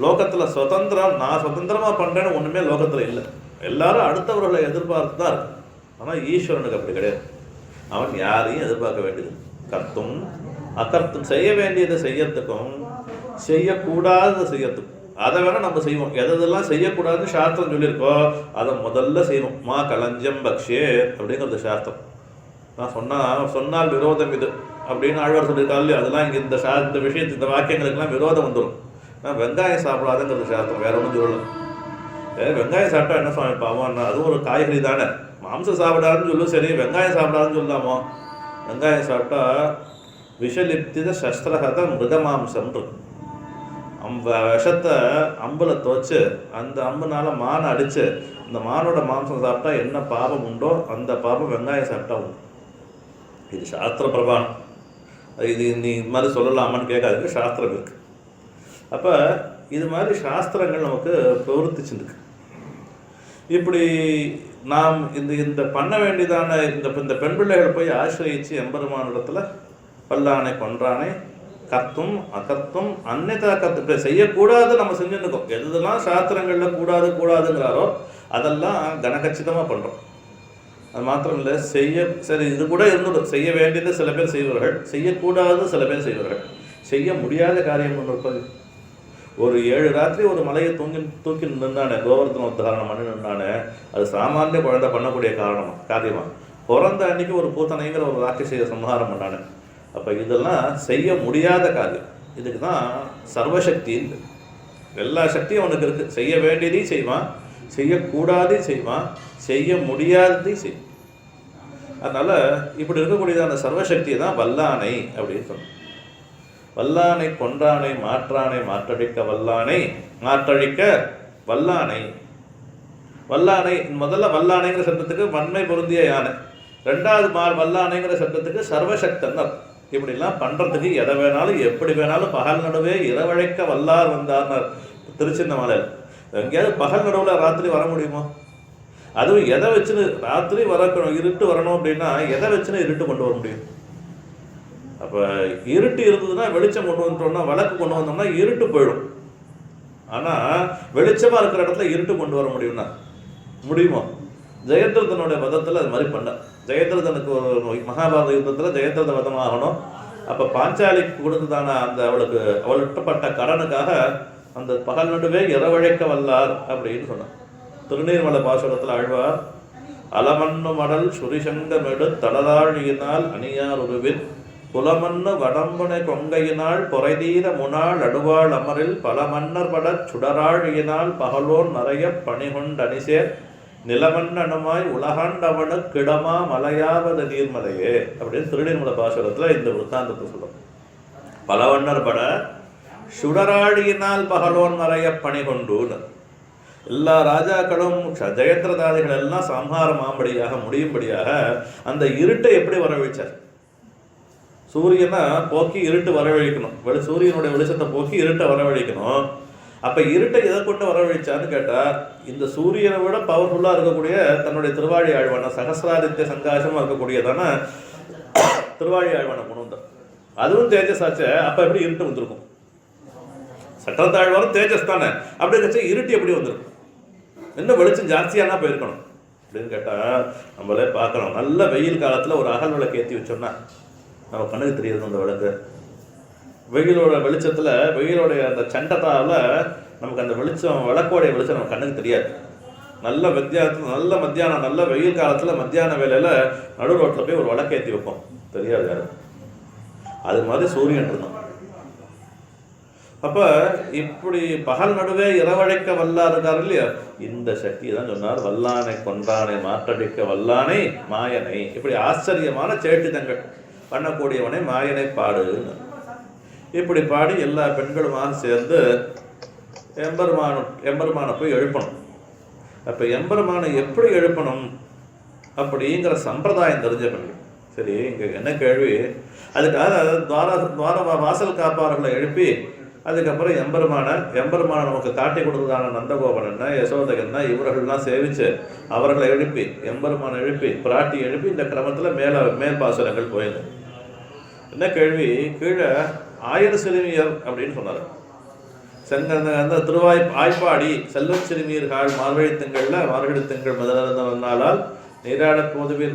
லோகத்தில் சுதந்திரம், நான் சுதந்திரமாக பண்ணுறேன்னு ஒன்றுமே லோகத்தில் இல்லை. எல்லாரும் அடுத்தவர்களை எதிர்பார்த்து தான் இருக்கு. ஆனால் ஈஸ்வரனுக்கு அப்படி கிடையாது. அவன் யாரையும் எதிர்பார்க்க வேண்டியது. கர்த்தும் அகர்த்தும், செய்ய வேண்டியதை செய்யறதுக்கும் செய்யக்கூடாததை செய்யறதுக்கும். அதை வேணால் நம்ம செய்வோம். எதெல்லாம் செய்யக்கூடாதுன்னு சாஸ்திரம் சொல்லியிருக்கோ அதை முதல்ல செய்யணும். மா களஞ்சம் பக்ஷே அப்படிங்கிறது சாஸ்திரம். நான் சொன்னால் விரோதம் இது அப்படின்னு ஆழ்வார் சொல்லியிருக்காரு. அதெல்லாம் இங்கே இந்த விஷயத்து இந்த வாக்கியங்களுக்கெல்லாம் விரோதம் வந்துடும். நான் வெங்காயம் சாப்பிடாதுங்கிறது சாஸ்திரம், வேற ஒன்றும் சொல்லலாம். வெங்காயம் சாப்பிட்டா என்ன சுவாமி பாவம்னா அதுவும் ஒரு காய்கறி தானே. மாம்சம் சாப்பிடாதுன்னு சொல்லும், சரி வெங்காயம் சாப்பிடாதுன்னு சொல்லாமோ? வெங்காயம் சாப்பிட்டா விஷலிப்தித சஸ்திரகத மிருகமாம்சம் இருக்கு. விஷத்தை அம்பில் துவச்சு அந்த அம்புனால மானை அடித்து அந்த மானோட மாம்சம் சாப்பிட்டா என்ன பாபம் உண்டோ அந்த பாபம் வெங்காயம் சாப்பிட்டா உண்டு. இது சாஸ்திர பிரபானம். இது நீ இது மாதிரி சொல்லலாமான்னு கேட்காதுக்கு சாஸ்திரம் இருக்குது. அப்போ இது மாதிரி சாஸ்திரங்கள் நமக்கு பிரவர்த்திச்சுருக்கு. இப்படி நாம் இந்த பண்ண வேண்டியதான இந்த பெண் பிள்ளைகள் போய் ஆசிரியிச்சு எம்பெருமானிடத்தில் வல்லானை கொன்றானை கர்த்தும் அகர்த்தும் அன்னிதா கர்த்தும், செய்யக்கூடாது நம்ம செஞ்சுருக்கோம். எதெல்லாம் சாஸ்திரங்களில் கூடாதுங்கிறாரோ அதெல்லாம் கனகச்சிதமாக பண்ணுறோம். அது மாத்திரம் இல்லை, சரி இது கூட இருந்துடும். செய்ய வேண்டியது சில பேர் செய்வார்கள், செய்யக்கூடாது சில பேர் செய்வார்கள். செய்ய முடியாத காரியம் ஒன்று இருப்பது. ஒரு 7 ராத்திரி ஒரு மலையை தூக்கி நின்றானே, கோவர்த்தன உத்தாரணம் பண்ணி நின்றானே, அது சாமானிய குழந்தை பண்ணக்கூடிய காரியமாக பிறந்த அன்னைக்கு ஒரு பூத்தனைங்கிற ஒரு ராட்சசியை சம்ஹாரம் பண்ணானே. அப்போ இதெல்லாம் செய்ய முடியாத காரியம். இதுக்கு தான் சர்வசக்தி இல்லை. எல்லா சக்தியும் அவனுக்கு இருக்குது. செய்ய வேண்டியதையும் செய்வான், செய்யக்கூடாதையும் செய்வான், செய்ய முடியாததையும் செய்வான். அதனால் இப்படி இருக்கக்கூடியதான சர்வசக்தியை தான் வல்லானை அப்படின்னு சொன்னான். வல்லானை கொன்றானை மாற்றானை மாற்றழிக்க வல்லானை மாற்றழிக்க வல்லானை. வல்லானை முதல்ல வல்லானைங்கிற சப்தத்துக்கு வன்மை பொருந்திய யானை, ரெண்டாவது வல்லானைங்கிற சப்தத்துக்கு சர்வசக்தன். இப்படிலாம் பண்ணுறதுக்கு எதை வேணாலும் எப்படி வேணாலும் பகல் நடுவே இரவழைக்க வல்லார் வந்தார்னார் திருச்சின்னமலையில். எங்கேயாவது பகல் நடுவில் ராத்திரி வர முடியுமோ? அதுவும் எதை வச்சுன்னு ராத்திரி வரக்கணும், இருட்டு வரணும் அப்படின்னா எதை வச்சுன்னு இருட்டு கொண்டு வர முடியும்? அப்போ இருட்டு இருந்ததுன்னா வெளிச்சம் கொண்டு வந்துட்டோம்னா, விளக்கு கொண்டு வந்தோம்னா இருட்டு போயிடும். ஆனால் வெளிச்சமாக இருக்கிற இடத்துல இருட்டு கொண்டு வர முடியுமா? ஜெயத்ரதனுடைய வதத்தில் அது மாதிரி பண்ண. ஜெயத்ரதனுக்கு ஒரு மகாபாரத யுத்தத்தில் ஜெயத்ரத வதம் ஆகணும். அப்போ பாஞ்சாலிக்கு கொடுத்ததான அந்த அவளுக்கப்பட்ட கடனுக்காக அந்த பகல் நடுவே இரவழைக்க வல்லார் அப்படின்னு சொன்னான். திருநீர்மலை பாசுரத்தில் ஆழ்வார் அலமன்னு மடல் சுரிசங்கமெடு தடதாழியினால் அணியார் உருவில் புலமன்னு வடம்புனை கொங்கையினால் பொறைதீர முனாள் அடுவாள் அமரில் பல மன்னர் படச் சுடராழியினால் பகலோன் மறைய பணிகொண்டனிசேர் நிலமன்னனுமாய் உலகாண்டவனு கிடமா மலையாவது நீர்மலையே அப்படின்னு திருநீர்மலை பாசுரத்தில் இந்த விற்த்தாந்தத்தை சொல்லும். பலவண்ணர் பட சுடராழியினால் பகலோன் மறைய பணிகொண்டுன்னு எல்லா ராஜாக்களும் ஜெயத்ரதாதிகள் எல்லாம் சம்ஹாரமாம்படியாக முடியும்படியாக அந்த இருட்டை எப்படி வரவழைச்சார்? சூரியனை போக்கி இருட்டு வரவழைக்கணும். சூரியனுடைய வெளிச்சத்தை போக்கி இருட்டை வரவழைக்கணும். அப்போ இருட்டை எதை கொண்டு வரவழைச்சான்னு கேட்டால், இந்த சூரியனை விட பவர்ஃபுல்லாக இருக்கக்கூடிய தன்னுடைய திருவாழி ஆழ்வான சகசிராதித்ய சங்காசமாக இருக்கக்கூடியதான திருவாழி ஆழ்வானை கொண்டு வந்தார். அதுவும் தேஜஸ் ஆச்சு. அப்போ எப்படி இருட்டு வந்திருக்கும்? சக்கரத்தாழ்வாரும் தேஜஸ் தானே, அப்படி கட்சி இருட்டு எப்படி வந்திருக்கும்? இன்னும் வெளிச்சம் ஜாஸ்தியானா போயிருக்கணும் அப்படின்னு கேட்டால் நம்மளே பார்க்கணும். நல்ல வெயில் காலத்தில் ஒரு அகல் விளக்கு ஏற்றி வச்சோம்னா நம்ம கண்ணுக்கு தெரியுது அந்த விளக்கு. வெயிலோட வெளிச்சத்தில், வெயிலோடைய அந்த சண்டத்தால் நமக்கு அந்த வெளிச்சம், விளக்கோடைய வெளிச்சம் நம்ம கண்ணுக்கு தெரியாது. நல்ல மத்தியானம் நல்ல வெயில் காலத்தில் மத்தியான வேலையில் நடு ரோட்டில் போய் ஒரு விளக்கு ஏற்றி வைப்போம், தெரியாது யாரும். அது மாதிரி சூரியன் இருந்தான். அப்போ இப்படி பகல் நடுவே இரவழைக்க வல்லா இருக்கார் இல்லையா, இந்த சக்தி தான் சொன்னார். வல்லானை கொன்றானை மாற்றடிக்க வல்லானை மாயனை. இப்படி ஆச்சரியமான சேட்டிதங்கள் பண்ணக்கூடியவனை மாயனை பாடுன்னு இப்படி பாடி எல்லா பெண்களுமாக சேர்ந்து எம்பெருமானை போய் எழுப்பணும். அப்போ எம்பெருமானை எப்படி எழுப்பணும் அப்படிங்கிற சம்பிரதாயம் தெரிஞ்ச பெண்கள். சரி, இங்கே என்ன கேள்வி? அதுக்காக துவார வாசல் காப்பாளர்களை எழுப்பி அதுக்கப்புறம் எம்பெருமானை நமக்கு காட்டி கொடுத்ததான நந்தகோபன் என்ன, யசோதை என்ன, இவர்கள்லாம் சேவிச்சு அவர்களை எழுப்பி எம்பெருமானை எழுப்பி பிராட்டி எழுப்பி இந்த கிரமத்தில் மேல் பாசுரங்கள் போயிடுது. என்ன கேள்வி? கீழே 1000 சிறுமியர் அப்படின்னு சொன்னார். அந்த ஆய்ப்பாடி செல்வச் சிறுமியர்கள் மார்கழி திங்கள் முதலால் நீராட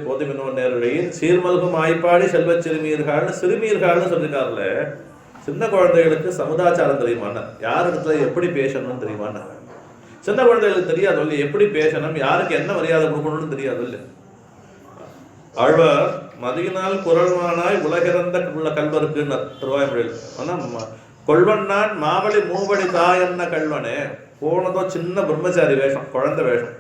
போதுமினோ நேரடியில் சீர்மல்கும் ஆய்ப்பாடி செல்வச் சிறுமியர்கள்னு சொல்லியிருக்காருல. சின்ன குழந்தைகளுக்கு சமுதாச்சாரம் தெரியுமாண்ணா? யார் இடத்துல எப்படி பேசணும்னு தெரியுமாண்ணா? சின்ன குழந்தைகளுக்கு தெரியாது இல்லை எப்படி பேசணும், யாருக்கு என்ன மரியாதை கொடுக்கணும்னு தெரியாது இல்லை. ஆழ்வார் மதியினால் குரல்வானாய் உலகிறந்த உள்ள கல்வருக்குன்னு திருவாய்மொழியில். ஆனால் கொள்வன்னான் மாவழி மூவடி தாயன்ன கல்வனே. போனதோ சின்ன பிரம்மச்சாரி வேஷம், குழந்தை வேஷம்.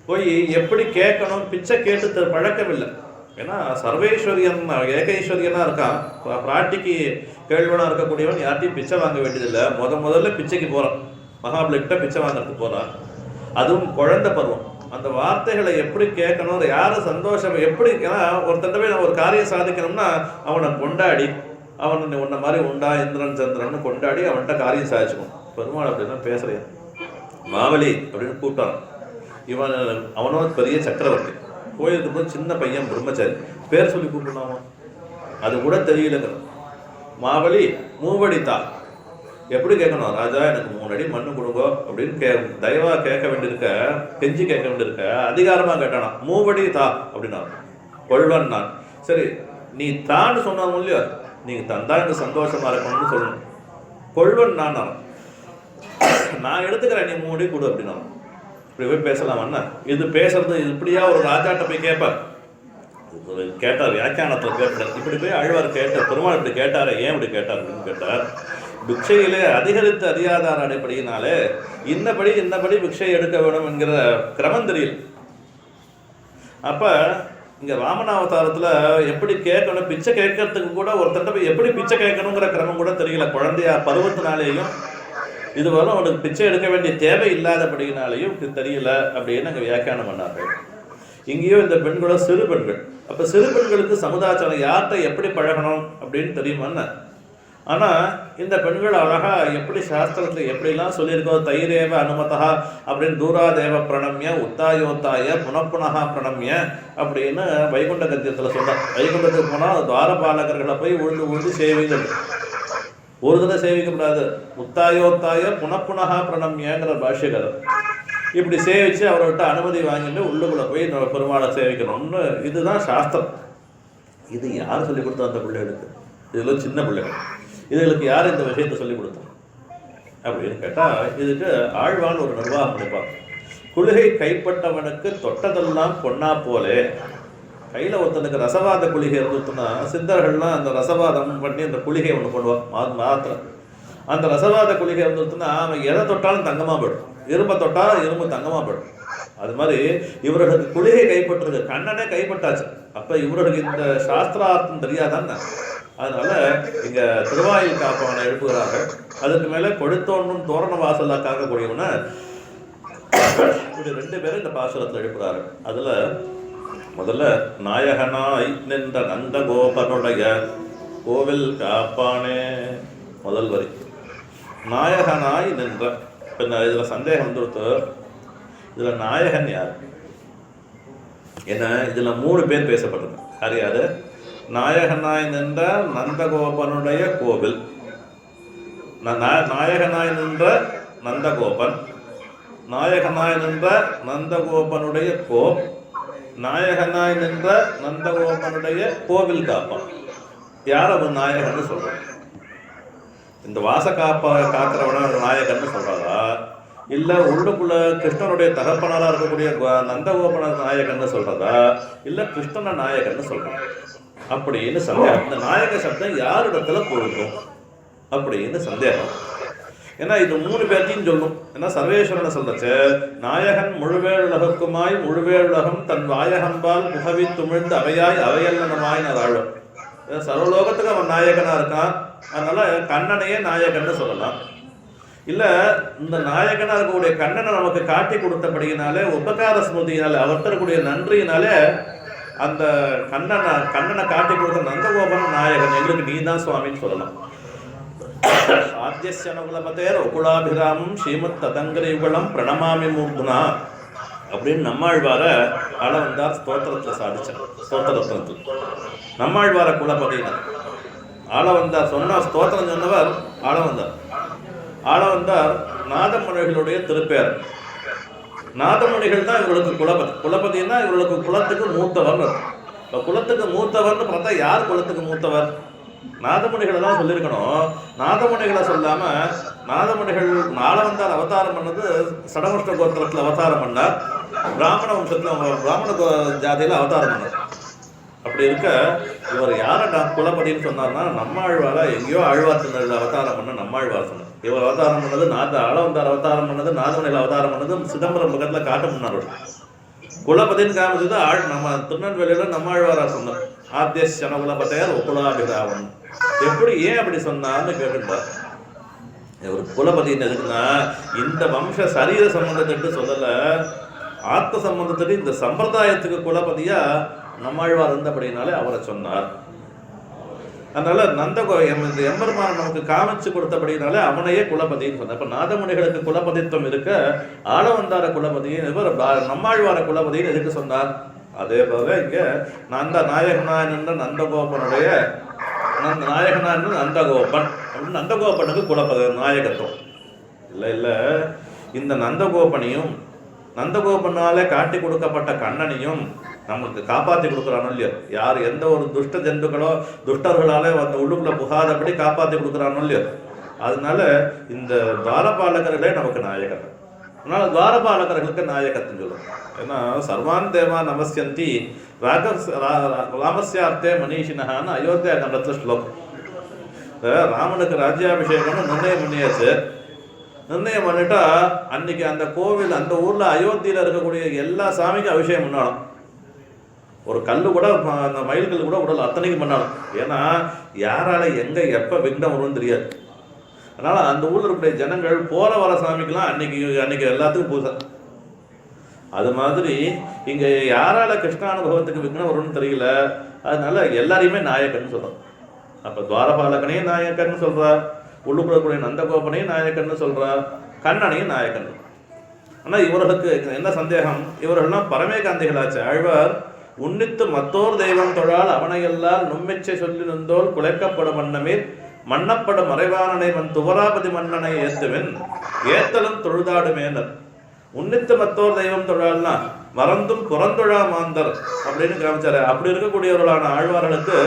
போய் எப்படி கேட்கணும், பிச்சை கேட்டு பழக்கமில்லை. ஏன்னா சர்வேஸ்வரியன் ஏகைஸ்வரியனா இருக்கான். பிராட்டிக்கு கேள்வனா இருக்கக்கூடியவன் யார்ட்டையும் பிச்சை வாங்க வேண்டியதில்லை. முதல்ல பிச்சைக்கு போகிறான், மகாபலிகிட்ட பிச்சை வாங்கிறதுக்கு போகிறான். அதுவும் குழந்தை பருவம். அந்த வார்த்தைகளை எப்படி கேட்கணும், அதை யாரும் சந்தோஷம் எப்படி, ஏன்னா ஒருத்தண்டவே நம்ம ஒரு காரியம் சாதிக்கணும்னா அவனை கொண்டாடி, அவன் உன்ன மாதிரி உண்டா இந்திரன் சந்திரன் கொண்டாடி அவன்கிட்ட காரியம் சாதிச்சுக்கணும். பெருமாள் அப்படின்னா பேசுறேன். மாவலி அப்படின்னு கூப்பிட்டான். அவனோ பெரிய சக்கரவர்த்தி. கோயிலுக்கு போது சின்ன பையன் பிரம்மச்சாரி, பேர் சொல்லி கூப்பிடலாமா? அது கூட தெரியலங்க. மாவலி மூவடித்தா எப்படி கேட்கணும்? ராஜா எனக்கு 3 அடி மண்ணு கொடுங்கோ அப்படின்னு தயவா கேட்க வேண்டியிருக்க, கெஞ்சி கேட்க வேண்டியிருக்க, அதிகாரமாக கேட்டானா. மூவடி தா அப்படின்னா கொள்வன் நான். சரி, நீ தான்னு சொன்னாலும் இல்லையா, நீங்கள் தந்தா எனக்கு சந்தோஷமா இருக்கணும்னு சொல்லணும். கொள்வன் நான் எடுத்துக்கிறேன், நீ 3 அடி கொடு அப்படின்னா. இப்படி போய் பேசலாம் அண்ணா? இது பேசுறது இப்படியா ஒரு ராஜாட்ட போய் கேட்பார்? கேட்டார், வியாக்கியானத்தில் கேட்டார். இப்படி போய் ஆழ்வார் கேட்டார், பெருமாள் இப்படி கேட்டார். ஏன் இப்படி கேட்டார் அப்படின்னு கேட்டார். பிக்ஷையிலே அதிகரித்து அறியாதார் அடிப்படையினாலே இன்னபடி பிக்ஷை எடுக்க வேணும் என்கிற கிரமம் தெரியல. அப்ப இங்க ராமநாவதாரத்துல எப்படி கேட்கணும், பிச்சை கேட்கறதுக்கு கூட ஒருத்தட்ட போய் எப்படி பிச்சை கேட்கணுங்கிற கிரமம் கூட தெரியல. குழந்தையா பருவத்தினாலேயும் இதுவரை அவனுக்கு பிச்சை எடுக்க வேண்டிய தேவை இல்லாதபடியினாலேயும் தெரியல அப்படின்னு அங்கே வியாக்கியானம் பண்ணார்கள். இங்கேயோ இந்த பெண்களும் சிறு பெண்கள். அப்போ சிறு பெண்களுக்கு சமுதாச்சாரம் யார்கிட்ட எப்படி பழகணும் அப்படின்னு தெரியுமான்னு. ஆனால் இந்த பெண்கள் அழகா எப்படி சாஸ்திரத்தில் எப்படிலாம் சொல்லியிருக்கோம். தைரேவ அனுமதா அப்படின்னு தூராதேவ பிரணம்ய உத்தாயோத்தாய புனப்புனகா பிரணம்ய அப்படின்னு வைகுண்ட கத்தியத்தில் சொன்னார். வைகுண்டத்துக்கு போனால் துவாரபாலகர்களை போய் உழுந்து சேவிங்கள். ஒரு தடவை சேவிக்கப்படாது. உத்தாயோத்தாய புனப்புனகா பிரணம்யங்கிற பாஷ்யகரம். இப்படி சேவிச்சு அவர்கிட்ட அனுமதி வாங்கிட்டு உள்ளுக்குள்ள போய் பெருமாளை சேவிக்கணும்னு இதுதான் சாஸ்திரம். இது யார் சொல்லிக் கொடுத்தா? அந்த பிள்ளைகளுக்கு. இதெல்லாம் சின்ன பிள்ளைகள். இதுகளுக்கு யார் இந்த விஷயத்தை சொல்லிக் கொடுத்தா அப்படின்னு கேட்டால், இதுக்கு ஆழ்வான் ஒரு நிர்வாகம் பண்ணிப்பார். குளிகை கைப்பட்டவனுக்கு தொட்டதெல்லாம் பொன்னா போலே. கையில் ஒருத்தனுக்கு ரசவாத குளிகை இருந்துச்சுன்னா சித்தர்கள்லாம் அந்த ரசவாதம் பண்ணி அந்த குளிகை ஒன்று பண்ணுவான் மாத்திரம். அந்த ரசவாத குளிகை இருந்துச்சுன்னா அவன் எதை தொட்டாலும் தங்கமாக போயிடும். இரும்பை தொட்டால் இரும்பு தங்கமாக போயிடும். அது மாதிரி இவர்களுக்கு குளிகை கைப்பற்றுறது, கண்ணனே கைப்பட்டாச்சு. அப்போ இவர்களுக்கு இந்த சாஸ்திரார்த்தம் தெரியாதான்னு. அதனால இங்க திருவாயில் காப்பவனை எழுப்புகிறாங்க. அதுக்கு மேல கொடுத்தோன்னும் தோரண வாசலா காக்கக்கூடியவனை இப்படி 2 பேரும் இந்த பாசுரத்தில் எழுப்புறாரு. அதுல முதல்ல நாயகனாய் நின்ற நந்த கோபனுடைய கோவில் காப்பானே முதல் வரி. நாயகனாய் நின்ற. இப்போ இதில் சந்தேகம் வந்துடுத்து, இதில் நாயகன் யார்? ஏன்னா இதில் 3 பேர் பேசப்பட்டது. யார் யார்? நாயகனாய் நின்ற நந்தகோபனுடைய கோவில், நாயகனாய் நின்ற நந்தகோபன், நாயகனாய் நின்ற நந்தகோபனுடைய நாயகனாய் நின்ற நந்தகோபனுடைய கோவில் காப்பான். யார் அவன் நாயகன்னு சொல்றான்? இந்த வாச காக்கிறவன நாயகன்னு சொல்றாரா, இல்லை உள்ளுக்குள்ள கிருஷ்ணனுடைய தகப்பனாரா இருக்கக்கூடிய நந்தகோபன நாயகன்னு சொல்றதா, இல்லை கிருஷ்ணன நாயகன்னு சொல்றான் அப்படின்னு சந்தேகம். இந்த நாயக சப்தம் யாரிடத்துல பொருந்தும் அப்படின்னு சந்தேகம். ஏன்னா இது 3 பேர்த்தையும் சொல்லும். ஏன்னா சர்வேஸ்வரனை சொல்றச்சு, நாயகன் முழுவேழுலகுமாய் முழுவேழுலகம் தன் வாயகம்பால் முகவி துமிழ்ந்து அவையாய் அவையல்லனமாய் ஆழ்வன். சர்வலோகத்துக்கு அவன் நாயகனா இருக்கான். அதனால கண்ணனையே நாயகன்னு சொல்லலாம். இல்லை இந்த நாயகனா இருக்கக்கூடிய கண்ணனை நமக்கு காட்டி கொடுத்தபடியினாலே, உபகார ஸ்மிருதியினாலே, அவர் தரக்கூடிய நன்றியினாலே அந்த கண்ணனை காட்டி கொடுத்த நந்தகோபன் நாயகன், எங்களுக்கு நீ தான் சுவாமின்னு சொல்லலாம். ஆத்தியசனகுலபதேர் ஒகுலாபிராமம் ஸ்ரீமத் ததங்கர யுகலம் பிரணமாமி மூர்துனா அப்படின்னு நம்மாழ்வார ஆளவந்தார் ஸ்தோத்திரத்தில் சாதிச்சார். ஸ்தோத்திரத்தில் நம்மாழ்வார குலபதியினர் ஆளவந்தார் சொன்ன ஸ்தோத்திரம் சொன்னவர் ஆளவந்தார் நாதமுனிகளுடைய திருப்பேர். நாதமுனிகள் தான் இவர்களுக்கு குலபதினா இவர்களுக்கு குலத்துக்கு மூத்தவர். இப்போ குலத்துக்கு மூத்தவர்னு பார்த்தா யார் குலத்துக்கு மூத்தவர்? நாதமுனிகளை தான் சொல்லியிருக்கணும். நாதமுனிகளை சொல்லாம, நாதமுனிகள் ஆளவந்தார் அவதாரம் பண்ணது சடமுஷ்ட கோத்திரத்தில் அவதாரம் பண்ணார், பிராமண வம்சத்தில் பிராமண ஜாதியில் அவதாரம் பண்ணார். அப்படி இருக்க இவர் யாரை குலபதினு சொன்னார்னா, நம்மாழ்வார எங்கேயோ ஆழ்வார் திருநெல்வேலியில் அவதாரம் பண்ண நம்மாழ்வார் சொன்னார். இவர் அவதாரம் பண்ணது ஆளவந்தார் அவதாரம் பண்ணது, நாதமுனிகள் அவதாரம் பண்ணது சிதம்பரம் பக்கத்தில் காட்ட முன்னார். குலபதின்னு காமிச்சது நம்ம திருநெல்வேலியில் நம்மாழ்வாரா சொன்னார். ஆத்தியசன குலபதையர் ஒகுலாபிராமன். எப்படி ஏன் அப்படி சொன்னான்னு கேட்டுட்டார். ஒரு குலபதின்னு எதுக்குன்னா, இந்த வம்ச சரீர சம்பந்தத்திட்டு சொல்லல, ஆத்ம சம்பந்தத்துக்கு இந்த சம்பிரதாயத்துக்கு குலபதியா நம்மாழ்வார் இருந்தபடினாலே அவரை சொன்னார். அதனால எம்பெருமான் நமக்கு காமிச்சு கொடுத்தபடினாலே அவனையே குலபதின்னு சொன்னார். இப்ப நாதமுனிகளுக்கு குலபதித்துவம் இருக்க ஆளவந்தார குலபதியின் இவர் நம்மாழ்வார குலபதின்னு எதுக்கு சொன்னார்? அதே போல இங்க நாயகனாய் நின்ற நந்தகோபனுடைய நந்தகோபன் அப்படின்னு நந்தகோபனுக்கு குலபதி நாயகத்துவம் இல்லை. இந்த நந்தகோபனையும் நந்தகோபனாலே காட்டி கொடுக்கப்பட்ட கண்ணனையும் நமக்கு காப்பாற்றி கொடுக்குறானோ இல்லையோ, யார் எந்த ஒரு துஷ்ட ஜந்துக்களோ துஷ்டர்களாலே அந்த உள்ளுக்குள்ள புகாதபடி காப்பாற்றி கொடுக்குறானோ இல்லையோ, அதனால இந்த துவாரபாலகர்களே நமக்கு நாயகர். அதனால துவாரபாலகர்களுக்கு நாயகத்துன்னு சொல்லுவோம். ஏன்னா சர்வான் தேவா நமஸ்யந்தி ராமஸ்யார்த்தே மனிஷினஹான்னு அயோத்தியா கண்டத்துல ஸ்லோகம். ராமனுக்கு ராஜ்யாபிஷேகம்னு நிர்ணயம் பண்ணியாச்சு. நிர்ணயம் பண்ணிட்டா அன்னைக்கு அந்த கோவில் அந்த ஊர்ல அயோத்தியில இருக்கக்கூடிய எல்லா சாமிக்கும் அபிஷேகம் பண்ணாலும், ஒரு கல்லு கூட அந்த மயில் கல் கூட உடல் அத்தனைக்கும் பண்ணாலும். ஏன்னா யாரால எங்க எப்ப விக்னம் வரும்னு தெரியாது. அதனால அந்த ஊர்ல இருக்கக்கூடிய ஜனங்கள் போற வர சாமிக்கெல்லாம் அன்னைக்கு எல்லாத்துக்கும் பூஜை. அது மாதிரி இங்க யாரால கிருஷ்ணானுபவத்துக்கு விக்னம் வரும்னு தெரியல, அதனால எல்லாரையுமே நாயக்கன்னு சொல்றோம். அப்ப துவாரபாலகனையும் நாயக்கன்னு சொல்றா, உள்ளுக்குள்ளக்கூடிய நந்தகோபனையும் நாயக்கன்னு சொல்றா, கண்ணனையும் நாயக்கன். ஆனா இவர்களுக்கு என்ன சந்தேகம்? இவர்கள்லாம் பரமேகாந்திகளாச்சு. ஆழ்வார் உன்னித்து மத்தோர் தெய்வம் தொழால் அவனையெல்லாம் நும்மெச்சை சொல்லி நின்றோல் குலைக்கப்படும் வண்ணமேல் மன்னப்படும் மறைவானனை மண் துவராபதி மன்னனை ஏத்துவன் ஏத்தலும் தொழுதாடுமேனர். உன்னித்து மத்தோர் தெய்வம் தொழால்னா மறந்தும் புறந்தொழா மாந்தர் அப்படின்னு காமிச்சாரு. அப்படி இருக்கக்கூடியவர்களான ஆழ்வார்களுக்கு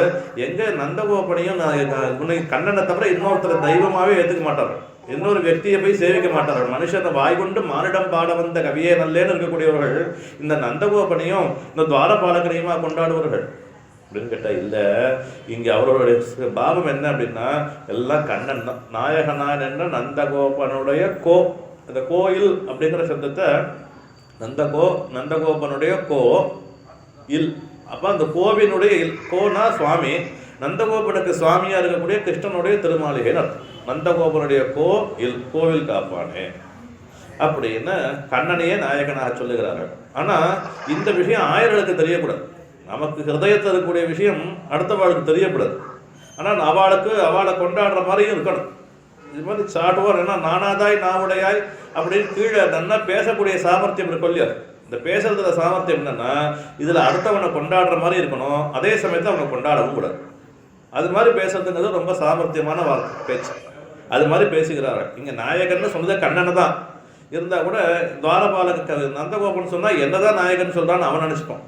எங்க நந்தகோபனையும் கண்ணனை தவிர இன்னொருத்தர தெய்வமாவே ஏத்துக்க மாட்டார்கள், இன்னொரு వ్యక్తిயை போய் சேவிக்க மாட்டார்கள். மனுஷனை வாய்கொண்டு மானிடம் பாட வந்த கவியே நல்லேன்னு இருக்கக்கூடியவர்கள் இந்த நந்தகோபனையும் இந்த துவாரபாலகனையுமா கொண்டாடுவார்கள் அப்படின்னு கேட்டா இல்ல. இங்க அவர்களுடைய பாவம் என்ன அப்படின்னா, எல்லாம் கண்ணன் தான். நாயகனான் என்ற நந்தகோபனுடைய இந்த கோயில் அப்படிங்கிற சப்தத்தை நந்தகோபனுடைய இல். அப்ப அந்த கோவினுடைய இல், கோனா சுவாமி, நந்தகோபனுக்கு சுவாமியா இருக்கக்கூடிய கிருஷ்ணனுடைய திருமாளிகை நந்தகோபனுடைய இல், கோவில் காப்பானே அப்படின்னு கண்ணனையே நாயகனாக சொல்லுகிறார்கள். ஆனா இந்த விஷயம் ஆயர்களுக்கு தெரியக்கூடாது. நமக்கு ஹிருதயத்தில் இருக்கக்கூடிய விஷயம் அடுத்தவாளுக்கு தெரியக்கூடாது. ஆனால் அவளை கொண்டாடுற மாதிரியும் இருக்கணும். இது மாதிரி சாட்டுவார். ஏன்னா நானாதாய் நாவுடையாய் அப்படின்னு கீழே நல்லா பேசக்கூடிய சாமர்த்தியம் இருக்கு இல்லையா? இந்த பேசுறதுல சாமர்த்தியம் என்னன்னா, இதில் அடுத்தவனை கொண்டாடுற மாதிரி இருக்கணும், அதே சமயத்தில் அவனை கொண்டாடவும் கூடாது. அது மாதிரி பேசுறதுங்கிறது ரொம்ப சாமர்த்தியமான வார்த்தை பேச்சு. அது மாதிரி பேசுகிறாரு. இங்கே நாயகன்னு சொன்னது கண்ணனை தான் இருந்தால் கூட துவாரபாலக நந்தகோபன் சொன்னால் என்னதான் நாயகன் சொல்கிறான்னு அவன் நினச்சிப்பான்.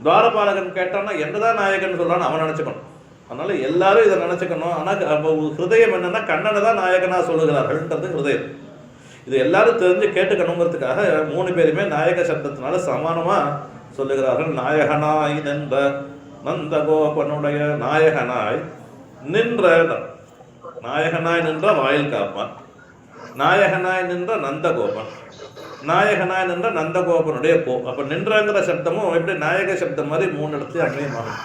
துவாரபாலகன் கேட்டான்னா என்னதான் நாயகன் சொல்கிறான்னு அவன் நினச்சிக்கணும். அதனால எல்லாரும் இதை நினச்சிக்கணும். ஆனால் ஹிருதயம் என்னன்னா கண்ணனை தான் நாயகனாக சொல்லுகிறார்கள்ன்றது ஹிருதயம். இது எல்லாரும் தெரிஞ்சு கேட்டுக்கணுங்கிறதுக்காக 3 பேருமே நாயக சப்தத்தினால சமானமாக சொல்லுகிறார்கள். நாயகனாய் நின்ற நந்தகோபனுடைய நாயகனாய் நின்ற, நாயகனாய் நின்ற வாயில் காப்பான், நாயகனாய் நின்ற நந்தகோபன், நாயகனாய் நின்ற நந்தகோபனுடைய போ. அப்போ நின்றங்கிற சப்தமும் எப்படி நாயக சப்தம் மாதிரி 3 இடத்துல அங்கேயுமாகும்.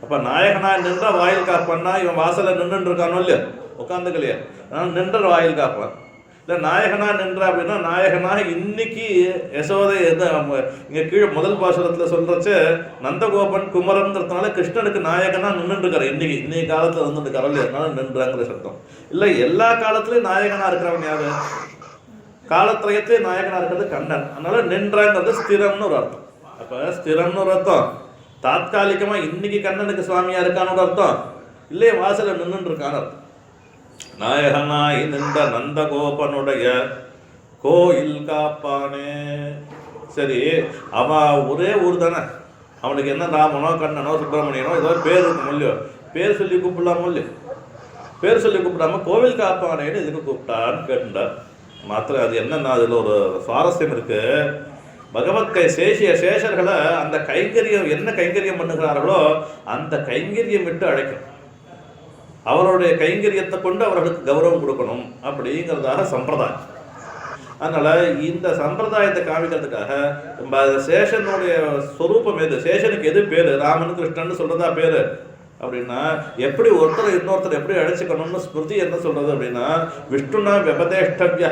அப்போ நாயகனாய் நின்ற வாயில் காப்பான்னா இவன் வாசலை நின்றுட்டு இருக்கானோ இல்லையா, உட்காந்துக்கலையா, ஆனால் நின்ற வாயில் காப்பான். இல்லை நாயகனாக நின்ற அப்படின்னா நாயகனாக இன்னைக்கு யசோதை இங்கே கீழே முதல் பாசுரத்தில் சொல்கிறச்ச நந்தகோபன் குமரன்றதுனால கிருஷ்ணனுக்கு நாயகனாக நின்றுருக்காரு. இன்னைக்கு காலத்தில் வந்துட்டு கரல் இருந்தாலும் நின்றாங்கிற சத்தம் இல்லை. எல்லா காலத்துலேயும் நாயகனாக இருக்கிறவன் யாரு? காலத்திரயத்திலே நாயகனாக இருக்கிறது கண்ணன். அதனால நின்றாங்கிறது ஸ்திரம்னு ஒரு அர்த்தம். அப்போ ஸ்திரம்னு ஒரு அர்த்தம், தாத்காலிகமாக இன்னைக்கு கண்ணனுக்கு சுவாமியாக இருக்கான்னு ஒரு அர்த்தம், இல்லையே வாசல நின்றுட்டு இருக்கான்னு அர்த்தம். நாயகனாய் நின்ற நந்தகோபனுடைய கோயில் காப்பானே. சரி, அவன் ஒரே ஊர் தானே, அவனுக்கு என்ன ராமனோ கண்ணனோ சுப்பிரமணியனோ ஏதோ பேர் இருக்கும் இல்லையோ, பேர் சொல்லி கூப்பிடலாமோ இல்லையோ? பேர் சொல்லி கூப்பிடாம கோவில் காப்பானேன்னு இதுக்கு கூப்பிட்டான்னு கேட்டுட்டார். மாத்திரம் அது என்னன்னா அதில் ஒரு சுவாரஸ்யம் இருக்கு. பகவத் சேஷர்களை அந்த கைங்கரியம் என்ன கைங்கரியம் பண்ணுகிறார்களோ அந்த கைங்கரியம் விட்டு அழைக்கும். அவருடைய கைங்கரியத்தை கொண்டு அவர்களுக்கு கௌரவம் கொடுக்கணும் அப்படிங்கிறதாக சம்பிரதாயம். அதனால் இந்த சம்பிரதாயத்தை காமிக்கிறதுக்காக சேஷனுடைய ஸ்வரூபம் எது, சேஷனுக்கு எது பேர், ராமன் கிருஷ்ணன் சொல்கிறதா பேர் அப்படின்னா, எப்படி ஒருத்தர் இன்னொருத்தர் எப்படி அழைச்சிக்கணும்னு ஸ்மிருதி என்ன சொல்கிறது அப்படின்னா, விஷ்ணுனா விபதேஷ்டவியா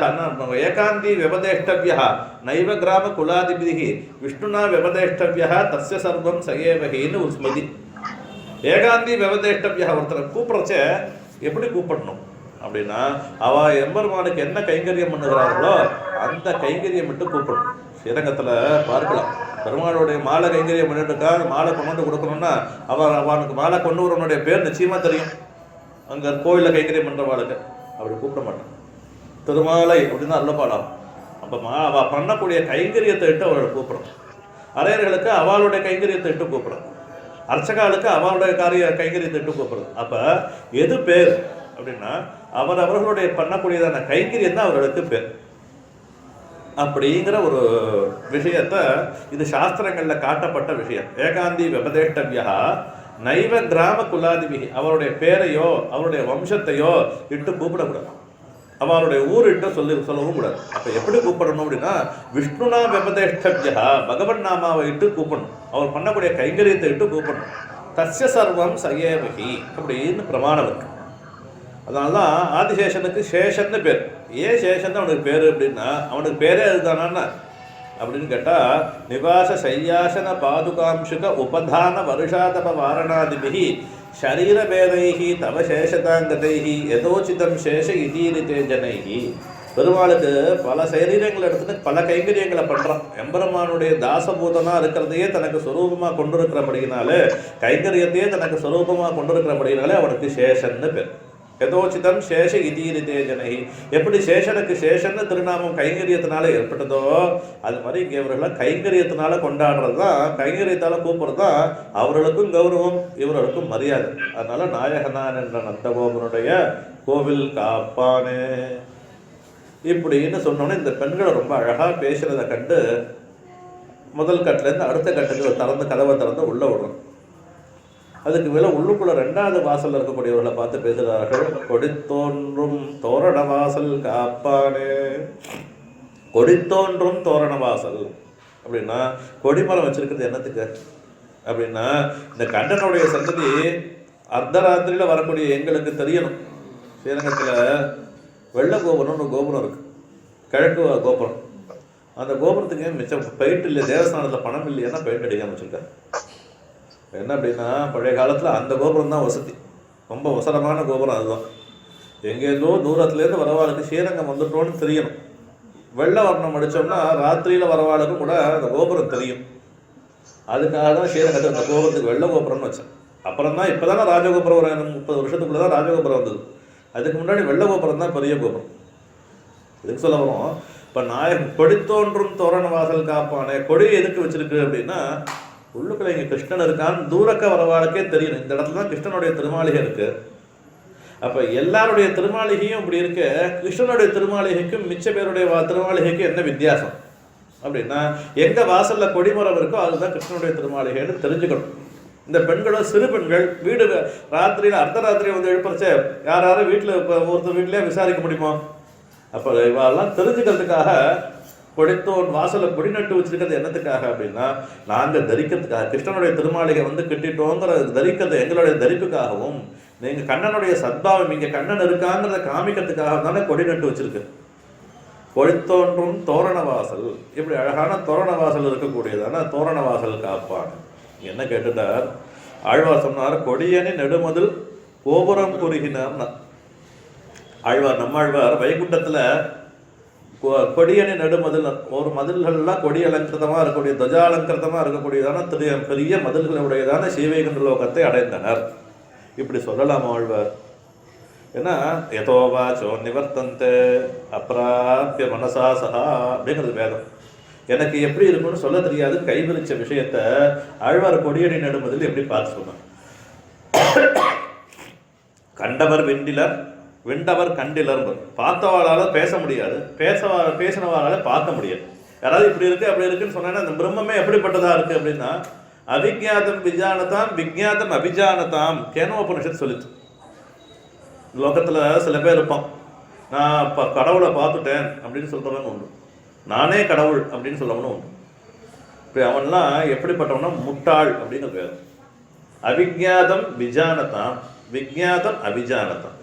ஏகாந்தி விபதேஷ்டவியா நைவ கிராம குலாதிபிதி விஷ்ணுனா விபதேஷ்டவியா தஸ்ய சர்வம் சயேவகின்னு ஒரு ஸ்மிருதி. ஏகாந்தி விவதேஷ்டவியா ஒருத்தரை கூப்பிட்றச்ச எப்படி கூப்பிடணும் அப்படின்னா, அவள் எம்பெருமானுக்கு என்ன கைங்கரியம் பண்ணுகிறார்களோ அந்த கைங்கரியம் விட்டு கூப்பிடணும். ஸ்ரீரங்கத்தில் பார்க்கலாம், பெருமாளுடைய மாலை கைங்கரியம் பண்ணிட்டுருக்கா, மாலை கொண்டு வந்து கொடுக்கணும்னா அவனுக்கு மாலை கொண்டு வரவனுடைய பேர் நிச்சயமாக தெரியும். அங்கே கோயிலில் கைங்கரியம் பண்ணுறவாளுக்கு அப்படி கூப்பிட மாட்டான். திருமாலை அப்படின்னா அல்லப்பாளாம். அப்போ அவள் பண்ணக்கூடிய கைங்கரியத்தை இட்டு அவளை கூப்பிடணும். அரையர்களுக்கு அவளுடைய கைங்கரியத்தை இட்டு கூப்பிடணும். அர்ச்சகாலுக்கு அவருடைய கைங்கரியத்தை இட்டு கூப்பிடுறது. அப்போ எது பேர் அப்படின்னா அவர்களுடைய பண்ணக்கூடியதான கைங்கரியம் தான் அவர்களுக்கு பேர் அப்படிங்கிற ஒரு விஷயத்தை இது சாஸ்திரங்களில் காட்டப்பட்ட விஷயம். ஏகாந்தி விபதேஷ்டவியா நைவ கிராம குலாதிபிகி அவருடைய பேரையோ அவருடைய வம்சத்தையோ இட்டு கூப்பிடக்கூடாது, அவருடைய ஊர் இட்டு சொல்லவும் கூடாது. அப்போ எப்படி கூப்பிடணும் அப்படின்னா, விஷ்ணுனா விபதேஷ்டவியா பகவன் நாமாவை இட்டு கூப்பிடணும், அவர் பண்ணக்கூடிய கைங்கரியத்தை இட்டு கூப்பிடணும். தஸ்ய சர்வம் சயேவகி அப்படின்னு பிரமாணம் இருக்கு. அதனால தான் ஆதிசேஷனுக்கு சேஷன்னு பேர். ஏன் சேஷன் அவனுக்கு பேர் அப்படின்னா, அவனுக்கு பேரே அதுதானா அப்படின்னு கேட்டால், நிவாச சையாசன பாதுகாம்சுக உபதான வருஷாதப வாரணாதிபிகி ஷரீரபேதைஹி தவ சேஷதாங்கதைஹி யதோச்சிதம் சேஷ இதீரிதே ஜனைஹி. பெருமாளுக்கு பல சரீரங்களை எடுத்துட்டு பல கைங்கரியங்களை பண்ணுறான். எம்பெருமானுடைய தாசபூதனாக இருக்கிறதையே தனக்கு சுரூபமாக கொண்டிருக்கிறபடினாலே, கைங்கரியத்தையே தனக்கு சுரூபமாக கொண்டிருக்கிறபடினாலே அவனுக்கு சேஷன்னு பேர். யதோச்சிதம் சேஷ இதீரிதே ஜனஹி. எப்படி சேஷனுக்கு சேஷன்னு திருநாமம் கைங்கரியத்தினால ஏற்பட்டதோ அது மாதிரி இங்கே இவர்களை கைங்கரியத்தினால கொண்டாடுறது தான், கைங்கரியத்தால் கூப்பிட்றது தான் அவர்களுக்கும் கௌரவம், இவர்களுக்கும் மரியாதை. அதனால நாயகனான் என்ற நந்தகோபனுடைய கோவில் காப்பானே இப்படின்னு சொன்னோன்னே இந்த பெண்களை ரொம்ப அழகாக பேசுகிறத கண்டு முதல் கட்டிலேருந்து அடுத்த கட்டுக்கு கதவை திறந்து உள்ளே விடுறோம். அதுக்கு மேலே உள்ளுக்குள்ள 2வது வாசலில் இருக்கக்கூடியவர்களை பார்த்து பேசுகிறார்கள். கொடித்தோன்றும் தோரண வாசல் காப்பானே. கொடித்தோன்றும் தோரண வாசல் அப்படின்னா கொடிமரம் வச்சிருக்கிறது என்னத்துக்கு அப்படின்னா, இந்த கண்ணனுடைய சந்ததி அர்த்தராத்திரியில் வரக்கூடிய எங்களுக்கு தெரியணும். ஸ்ரீரங்கத்தில் வெள்ள கோபுரம்னு ஒரு கோபுரம் இருக்குது, கிழக்கு கோபுரம். அந்த கோபுரத்துக்கு மிச்சம் பெயிண்ட் இல்லை, தேவஸ்தானத்தில் பணம் இல்லைன்னா பெயிண்ட் அடிக்காமல் வச்சுருக்காரு. என்ன அப்படின்னா, பழைய காலத்தில் அந்த கோபுரம் தான் வசதி, ரொம்ப அவசரமான கோபுரம் அதுதான். எங்கேருந்தோ தூரத்துலேருந்து வரவாளுக்கு ஸ்ரீரங்கம் வந்துட்டோன்னு தெரியணும். வெள்ளை வர்ணம் அடித்தோம்னா ராத்திரியில் வரவாளுக்கும் கூட அந்த கோபுரம் தெரியும். அதுக்காக தான் ஸ்ரீரங்கத்தில் அந்த கோபுரத்துக்கு வெள்ளை கோபுரம்னு வச்சேன். அப்புறம் தான் இப்போ தானே ராஜகோபுரம் ஒரு 30 வருஷத்துக்குள்ளே தான் ராஜகோபுரம் வந்தது. அதுக்கு முன்னாடி வெள்ளை கோபுரம் தான் பெரிய கோபுரம். இதுக்கு சொல்ல வரும், இப்போ நாயகன் கொடி தோன்றும் தோரண வாசல் காப்பானே, கொடி எதுக்கு வச்சிருக்கு அப்படின்னா உள்ளுக்குள்ள இங்கே கிருஷ்ணன் இருக்கான்னு தூரக்க வரவாளுக்கே தெரியும். இந்த இடத்துல தான் கிருஷ்ணனுடைய திருமாளிகை இருக்கு. அப்போ எல்லாருடைய திருமாளிகையும் இப்படி இருக்க, கிருஷ்ணனுடைய திருமாளிகைக்கும் மிச்ச பேருடைய திருமாளிகைக்கும் என்ன வித்தியாசம் அப்படின்னா, எங்க வாசல்ல கொடிமரம் இருக்கோ அதுதான் கிருஷ்ணனுடைய திருமாளிகைன்னு தெரிஞ்சுக்கணும். இந்த பெண்களும் சிறு பெண்கள் வீடு ராத்திரியில் அர்த்தராத்திரி வந்து எழுப்பறச்ச யாரும் வீட்டில் ஒருத்தர் வீட்டிலே விசாரிக்க முடியுமோ? அப்போ இவெல்லாம் தெரிஞ்சுக்கிறதுக்காக கொடித்தோன் வாசலில் கொடி நட்டு வச்சிருக்கிறது என்னத்துக்காக அப்படின்னா, நாங்கள் தரிக்கிறதுக்காக, கிருஷ்ணனுடைய திருமாளிகை வந்து கட்டிட்டோங்கிற தரிக்கிறது எங்களுடைய தரிப்புக்காகவும், நீங்கள் கண்ணனுடைய சத்பாவம் இங்கே கண்ணன் இருக்காங்கிறத காமிக்கிறதுக்காக தானே கொடி நட்டு வச்சிருக்கு. கொடித்தோன்றும் தோரண வாசல், இப்படி அழகான தோரண வாசல் இருக்கக்கூடியதான தோரண வாசல் காப்பான். என்ன கேட்டுட்டார் ஆழ்வார் சொன்னார், கொடியணி நெடுமதில் கோபுரம் குறுகினார். ஆழ்வார் நம்மாழ்வார் வைகுண்டத்தில் கொடியணி நெடுமதில் ஒரு மதில்கள்லாம் கொடி அலங்கிருதமாக இருக்கக்கூடிய துவஜாலங்கிருதமாக இருக்கக்கூடியதான பெரிய மதில்களுடையதான ஸ்ரீவைகுண்ட லோகத்தை அடைந்தனர். இப்படி சொல்லலாம் ஆழ்வார். ஏன்னா யதோவாச்சோ நிவர்த்தந்தே அப்ராப்ய மனசா சஹா அப்படிங்கிறது வேதம். எனக்கு எப்படி இருக்குன்னு சொல்ல தெரியாது கைவிரிச்ச விஷயத்த ஆழ்வார் கொடியணி நெடுமதில் எப்படி பார்த்து சொன்னார். கண்டவர் வெண்டிலர் வெண்டவர் கண்டிலர். பார்த்தவாளால பேச முடியாது, பேசினவாளால பார்க்க முடியாது. யாராவது இப்படி இருக்கு அப்படி இருக்குன்னு சொன்னா அந்த பிரம்மமே எப்படிப்பட்டதா இருக்கு அப்படின்னா, அவிஜாதம் விஜானதாம் விஜாதம் அபிஜானதாம் கேனோபனிஷத் சொல்லிச்சு. லோகத்துல சில பேர் இருப்பான், நான் இப்போ கடவுளை பார்த்துட்டேன் அப்படின்னு சொல்றவங்க உண்டு, நானே கடவுள் அப்படின்னு சொல்லவனும் உண்டு. இப்போ அவன்லாம் எப்படிப்பட்டவனா முட்டாள் அப்படிங்கிற பேர். அவிஜாதம் விஜானதாம் விஜாதம் அபிஜானதாம்.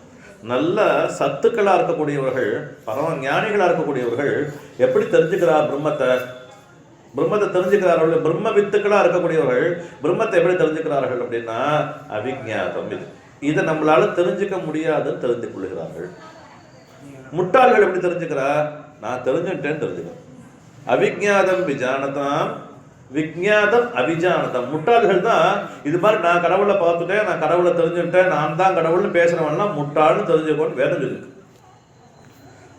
நல்ல சத்துக்களாக இருக்கக்கூடியவர்கள், பரம ஞானிகளாக இருக்கக்கூடியவர்கள் எப்படி தெரிஞ்சுக்கிறார் பிரம்மத்தை? பிரம்மத்தை தெரிஞ்சுக்கிறார்கள். பிரம்ம வித்துக்களாக இருக்கக்கூடியவர்கள் பிரம்மத்தை எப்படி தெரிஞ்சுக்கிறார்கள் அப்படின்னா அவிஜாதம். இதை நம்மளால தெரிஞ்சுக்க முடியாதுன்னு தெரிந்து கொள்கிறார்கள். முட்டாள்கள் எப்படி தெரிஞ்சுக்கிறா? நான் தெரிஞ்சுட்டேன்னு தெரிஞ்சுக்கிறேன். அவிஜாதம் விஜானதாம் விஜாதம் அபிஜானதம். முட்டாள்கள் தான் இது மாதிரி நான் கடவுளை பார்த்துட்டேன், நான் கடவுளை தெரிஞ்சுட்டேன், நான் தான் கடவுள்னு பேசுறவன்லாம் முட்டாள்னு தெரிஞ்சுக்கோன்னு வேதம் இருக்கு.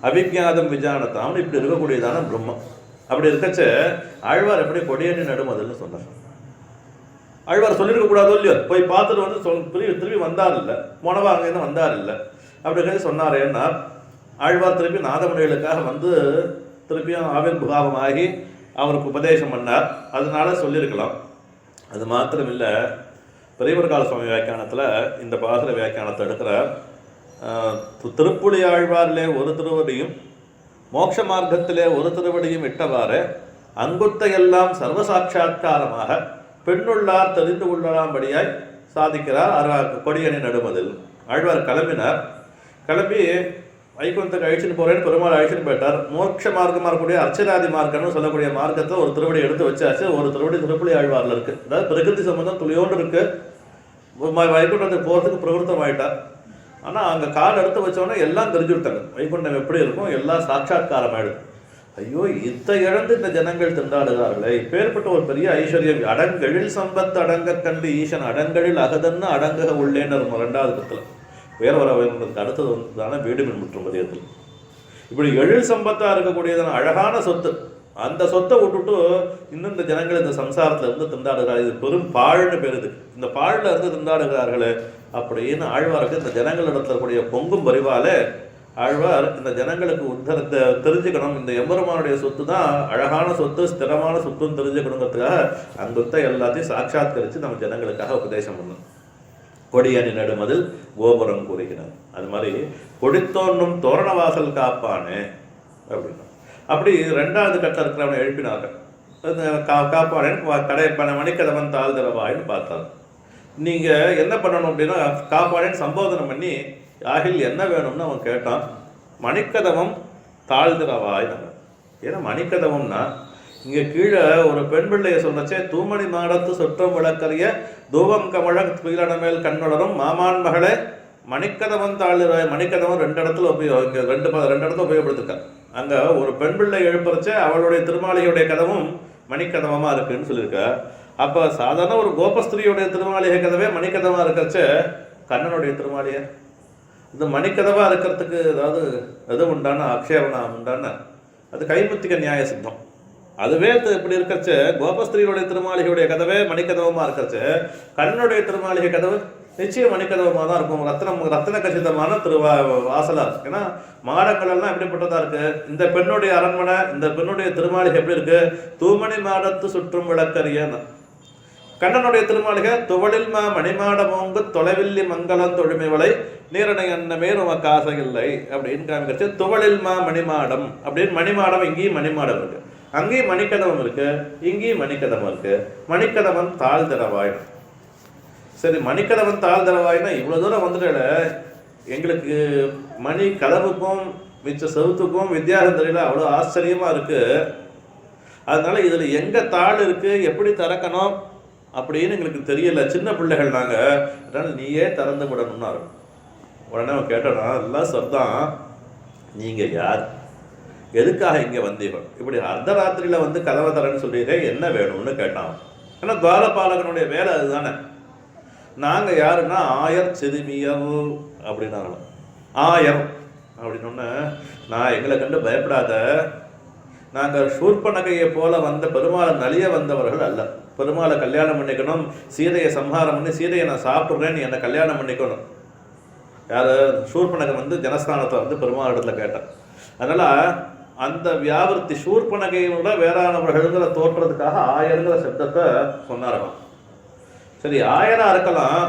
அவிஜாதம் விஜானதாம் இப்படி இருக்கக்கூடியதான பிரம்மம். அப்படி இருக்கச்ச ஆழ்வார் எப்படி கொடியணி நடுமதில்னு சொன்னார். ஆழ்வார் சொல்லியிருக்க கூடாதோ இல்லையோ, போய் பார்த்துட்டு வந்து திரும்பி வந்தார் இல்லை, போனவா அங்கேருந்து வந்தார் இல்லை அப்படி சொன்னார். ஏன்னா ஆழ்வார் திருப்பி நாதமுனிகளுக்காக வந்து திருப்பியும் ஆவிர்பாவமாகி அவருக்கு உபதேசம் பண்ணார், அதனால சொல்லியிருக்கலாம். அது மாத்திரம் இல்லை, பெரியவர்கால சுவாமி வியாக்கியானத்தில் இந்த பாசுர வியாக்கியானத்தை எடுக்கிற திருப்புலி ஆழ்வாரிலே ஒரு திருவடியும் மோட்ச மார்க்கத்திலே ஒரு திருவடியும் இட்டவாறு அங்குத்தையெல்லாம் சர்வசாட்சா்காரமாக பெண்ணுள்ளார் தெரிந்து கொள்ளலாம்படியாய் சாதிக்கிறார் கொடியணி நடுமதில். ஆழ்வார் கிளம்பினார். கிளம்பி வைகுந்தத்துக்கு அழிச்சுன்னு போறேன்னு பெருமாள் அழிச்சுன்னு போயிட்டார். மோட்ச மார்க்கமாக இருக்கக்கூடிய அர்ச்சராதி மார்க்கம்னு சொல்லக்கூடிய மார்க்கத்தை ஒரு திருவடி எடுத்து வச்சாச்சு. ஒரு திருவடி திருப்புலி ஆழ்வாரில் இருக்கு. அதாவது பிரகிருதி சம்பந்தம் துளியோடு இருக்கு. வைகுண்டத்துக்கு போகிறதுக்கு பிரவருத்தம் ஆயிட்டார். ஆனால் அங்கே கால் எடுத்து வச்சோன்னா எல்லாம் தெரிஞ்சு விட்டாங்க. வைகுண்டம் எப்படி இருக்கும், எல்லாம் சாட்சா்காரம் ஆயிடுது. ஐயோ, இத்தை இழந்து இந்த ஜனங்கள் திண்டாடுகிறார்களே, இப்பேற்பட்ட ஒரு பெரிய ஐஸ்வர்யம். அடங்கழில் சம்பத்து அடங்க கண்டு ஈசன் அடங்கழில் அகதன்னு அடங்கக உள்ளேன்னு 2வது பத்தில் வேற வர அடுத்தது தானே வீடுமின் முற்றும் பதியத்தில். இப்படி எழில் சம்பத்தாக இருக்கக்கூடியதான அழகான சொத்து, அந்த சொத்தை விட்டுட்டு இன்னும் இந்த ஜனங்கள் இந்த சம்சாரத்தில் இருந்து திண்டாடுகிறார்கள். இது பெரும் பாழ்னு பெறுது. இந்த பாழில் இருந்து திண்டாடுகிறார்களே அப்படின்னு ஆழ்வாருக்கு இந்த ஜனங்களிடத்தில் இருக்கக்கூடிய பொங்கும் பரிவாலே ஆழ்வார் இந்த ஜனங்களுக்கு உத்தரத்தை தெரிஞ்சுக்கணும். இந்த எம்பெருமானுடைய சொத்து தான் அழகான சொத்து, ஸ்திரமான சொத்துன்னு தெரிஞ்சுக்கணுங்கிறதுக்காக அந்த சொத்தை எல்லாத்தையும் சாட்சாத்கரித்து நம்ம ஜனங்களுக்காக உபதேசம் பண்ணணும். கொடியணி நடுமதில் கோபுரம் கூறுகிறார். அது மாதிரி கொடித்தோன்றும் தோரண வாசல் காப்பானே அப்படின்னா, அப்படி 2வது கட்ட இருக்கிறவனை எழுப்பினார்கள். காப்பானேன்னு கடை மணிக்கதவன் தாழ்தரவாயின்னு பார்த்தார். நீங்கள் என்ன பண்ணணும் அப்படின்னா, காப்பானேன்னு சம்போதனை பண்ணி யாகில் என்ன வேணும்னு அவன் கேட்டான். மணிக்கதவம் தாழ்திரவாய். ஏன்னா மணிக்கதவம்னா இங்கே கீழே ஒரு பெண் பிள்ளையை சொன்னச்சே, தூமணி மாடத்து சொற்றம் விளக்கறிய தூவம் கமழ துயிலன மேல் கண்ணுளரும் மாமான் மகளே மணிக்கதவன் தாழ்வாய், மணிக்கதவன் 2 இடத்துல ரெண்டு இடத்துல உபயோகப்படுத்திருக்காங்க. அங்கே ஒரு பெண் பிள்ளை எழுப்புறச்ச அவளுடைய திருமாளிகையுடைய கதவும் மணிக்கதவமாக இருக்குன்னு சொல்லியிருக்க. அப்போ சாதாரண ஒரு கோபஸ்திரியுடைய திருமாளிகை கதவே மணிக்கதவாக இருக்கிறச்ச கண்ணனுடைய திருமாளிகை இந்த மணிக்கதவாக இருக்கிறதுக்கு ஏதாவது எது உண்டான ஆக்ஷேபனா உண்டான அது கைமுத்திக நியாய சித்தம். அதுவே இப்படி இருக்கிறச்ச கோபஸ்திரியுடைய திருமாளிகையுடைய கதவே மணிக்கதவமாக இருக்கிறச்ச கண்ணனுடைய திருமாளிகை கதவு நிச்சயம் மணிக்கதவமாக தான் இருக்கும். ரத்தன கச்சிதமான வாசலாக இருக்கு. ஏன்னா மாடங்கள் எல்லாம் எப்படிப்பட்டதா இருக்கு. இந்த பெண்ணுடைய அரண்மனை, இந்த பெண்ணுடைய திருமாளிகை எப்படி இருக்கு? தூமணி மாடத்து சுற்றும் விளக்கறியன்னு. கண்ணனுடைய திருமாளிகை துவளில் மணிமாட மூங்கு தொலைவில்லி மங்களம் தொழுமைவளை நீரணை அன்னமே உமக்கு ஆசை இல்லை அப்படின்னு காமிக்கிறச்சு. துவளில் மணிமாடம் அப்படின்னு மணிமாடம், இங்கேயும் மணிமாடம் இருக்கு, அங்கேயும் மணிக்கதவம் இருக்கு, இங்கேயும் மணிக்கதவம் இருக்கு. மணிக்கதவன் தாழ் திறவாய். சரி, மணிக்கதவன் தாழ் திறவாய்னா இவ்வளோ தூரம் வந்துட்டல எங்களுக்கு மணி கதவுக்கும் மிச்ச செவுத்துக்கும் வித்தியாசம் தெரியல, அவ்வளோ ஆச்சரியமாக இருக்குது. அதனால இதில் எங்கே தாள் இருக்குது, எப்படி திறக்கணும் அப்படின்னு எங்களுக்கு தெரியல, சின்ன பிள்ளைகள் நாங்கள், அதனால் நீயே திறந்து விடணும்னாரு. உடனே அவன் கேட்டோன்னா எல்லாம் சொத்தான், நீங்கள் யார், எதுக்காக இங்கே வந்தீங்க, இப்படி அர்த்தராத்திரியில் வந்து கதவை தரேன்னு சொல்லிடுறே, என்ன வேணும்னு கேட்டான். ஏன்னா துவாரபாலகனுடைய வேலை அதுதானே. நாங்கள் யாருன்னா ஆயர் சிறுமியர் அப்படின்னாங்க. ஆயர் அப்படின்னொன்னே நான் எங்களை கண்டு பயப்படாத, நாங்கள் சூர்பனகையை போல வந்த பெருமாளை நலிய வந்தவர்கள் அல்ல. பெருமாளை கல்யாணம் பண்ணிக்கணும், சீதையை சம்ஹாரம் பண்ணி சீதையை நான் சாப்பிட்றேன்னு என்னை கல்யாணம் பண்ணிக்கணும். யார்? சூர்பனகை வந்து ஜனஸ்தானத்தை வந்து பெருமாள் இடத்துல கேட்டேன். அதனால் அந்த வியாபர்த்தி சூர்பனகையோட வேறானவர்கள்ங்கிற தோற்றதுக்காக ஆயருங்கிற சப்தத்தை சொன்னார்கள். சரி, ஆயராக இருக்கலாம்,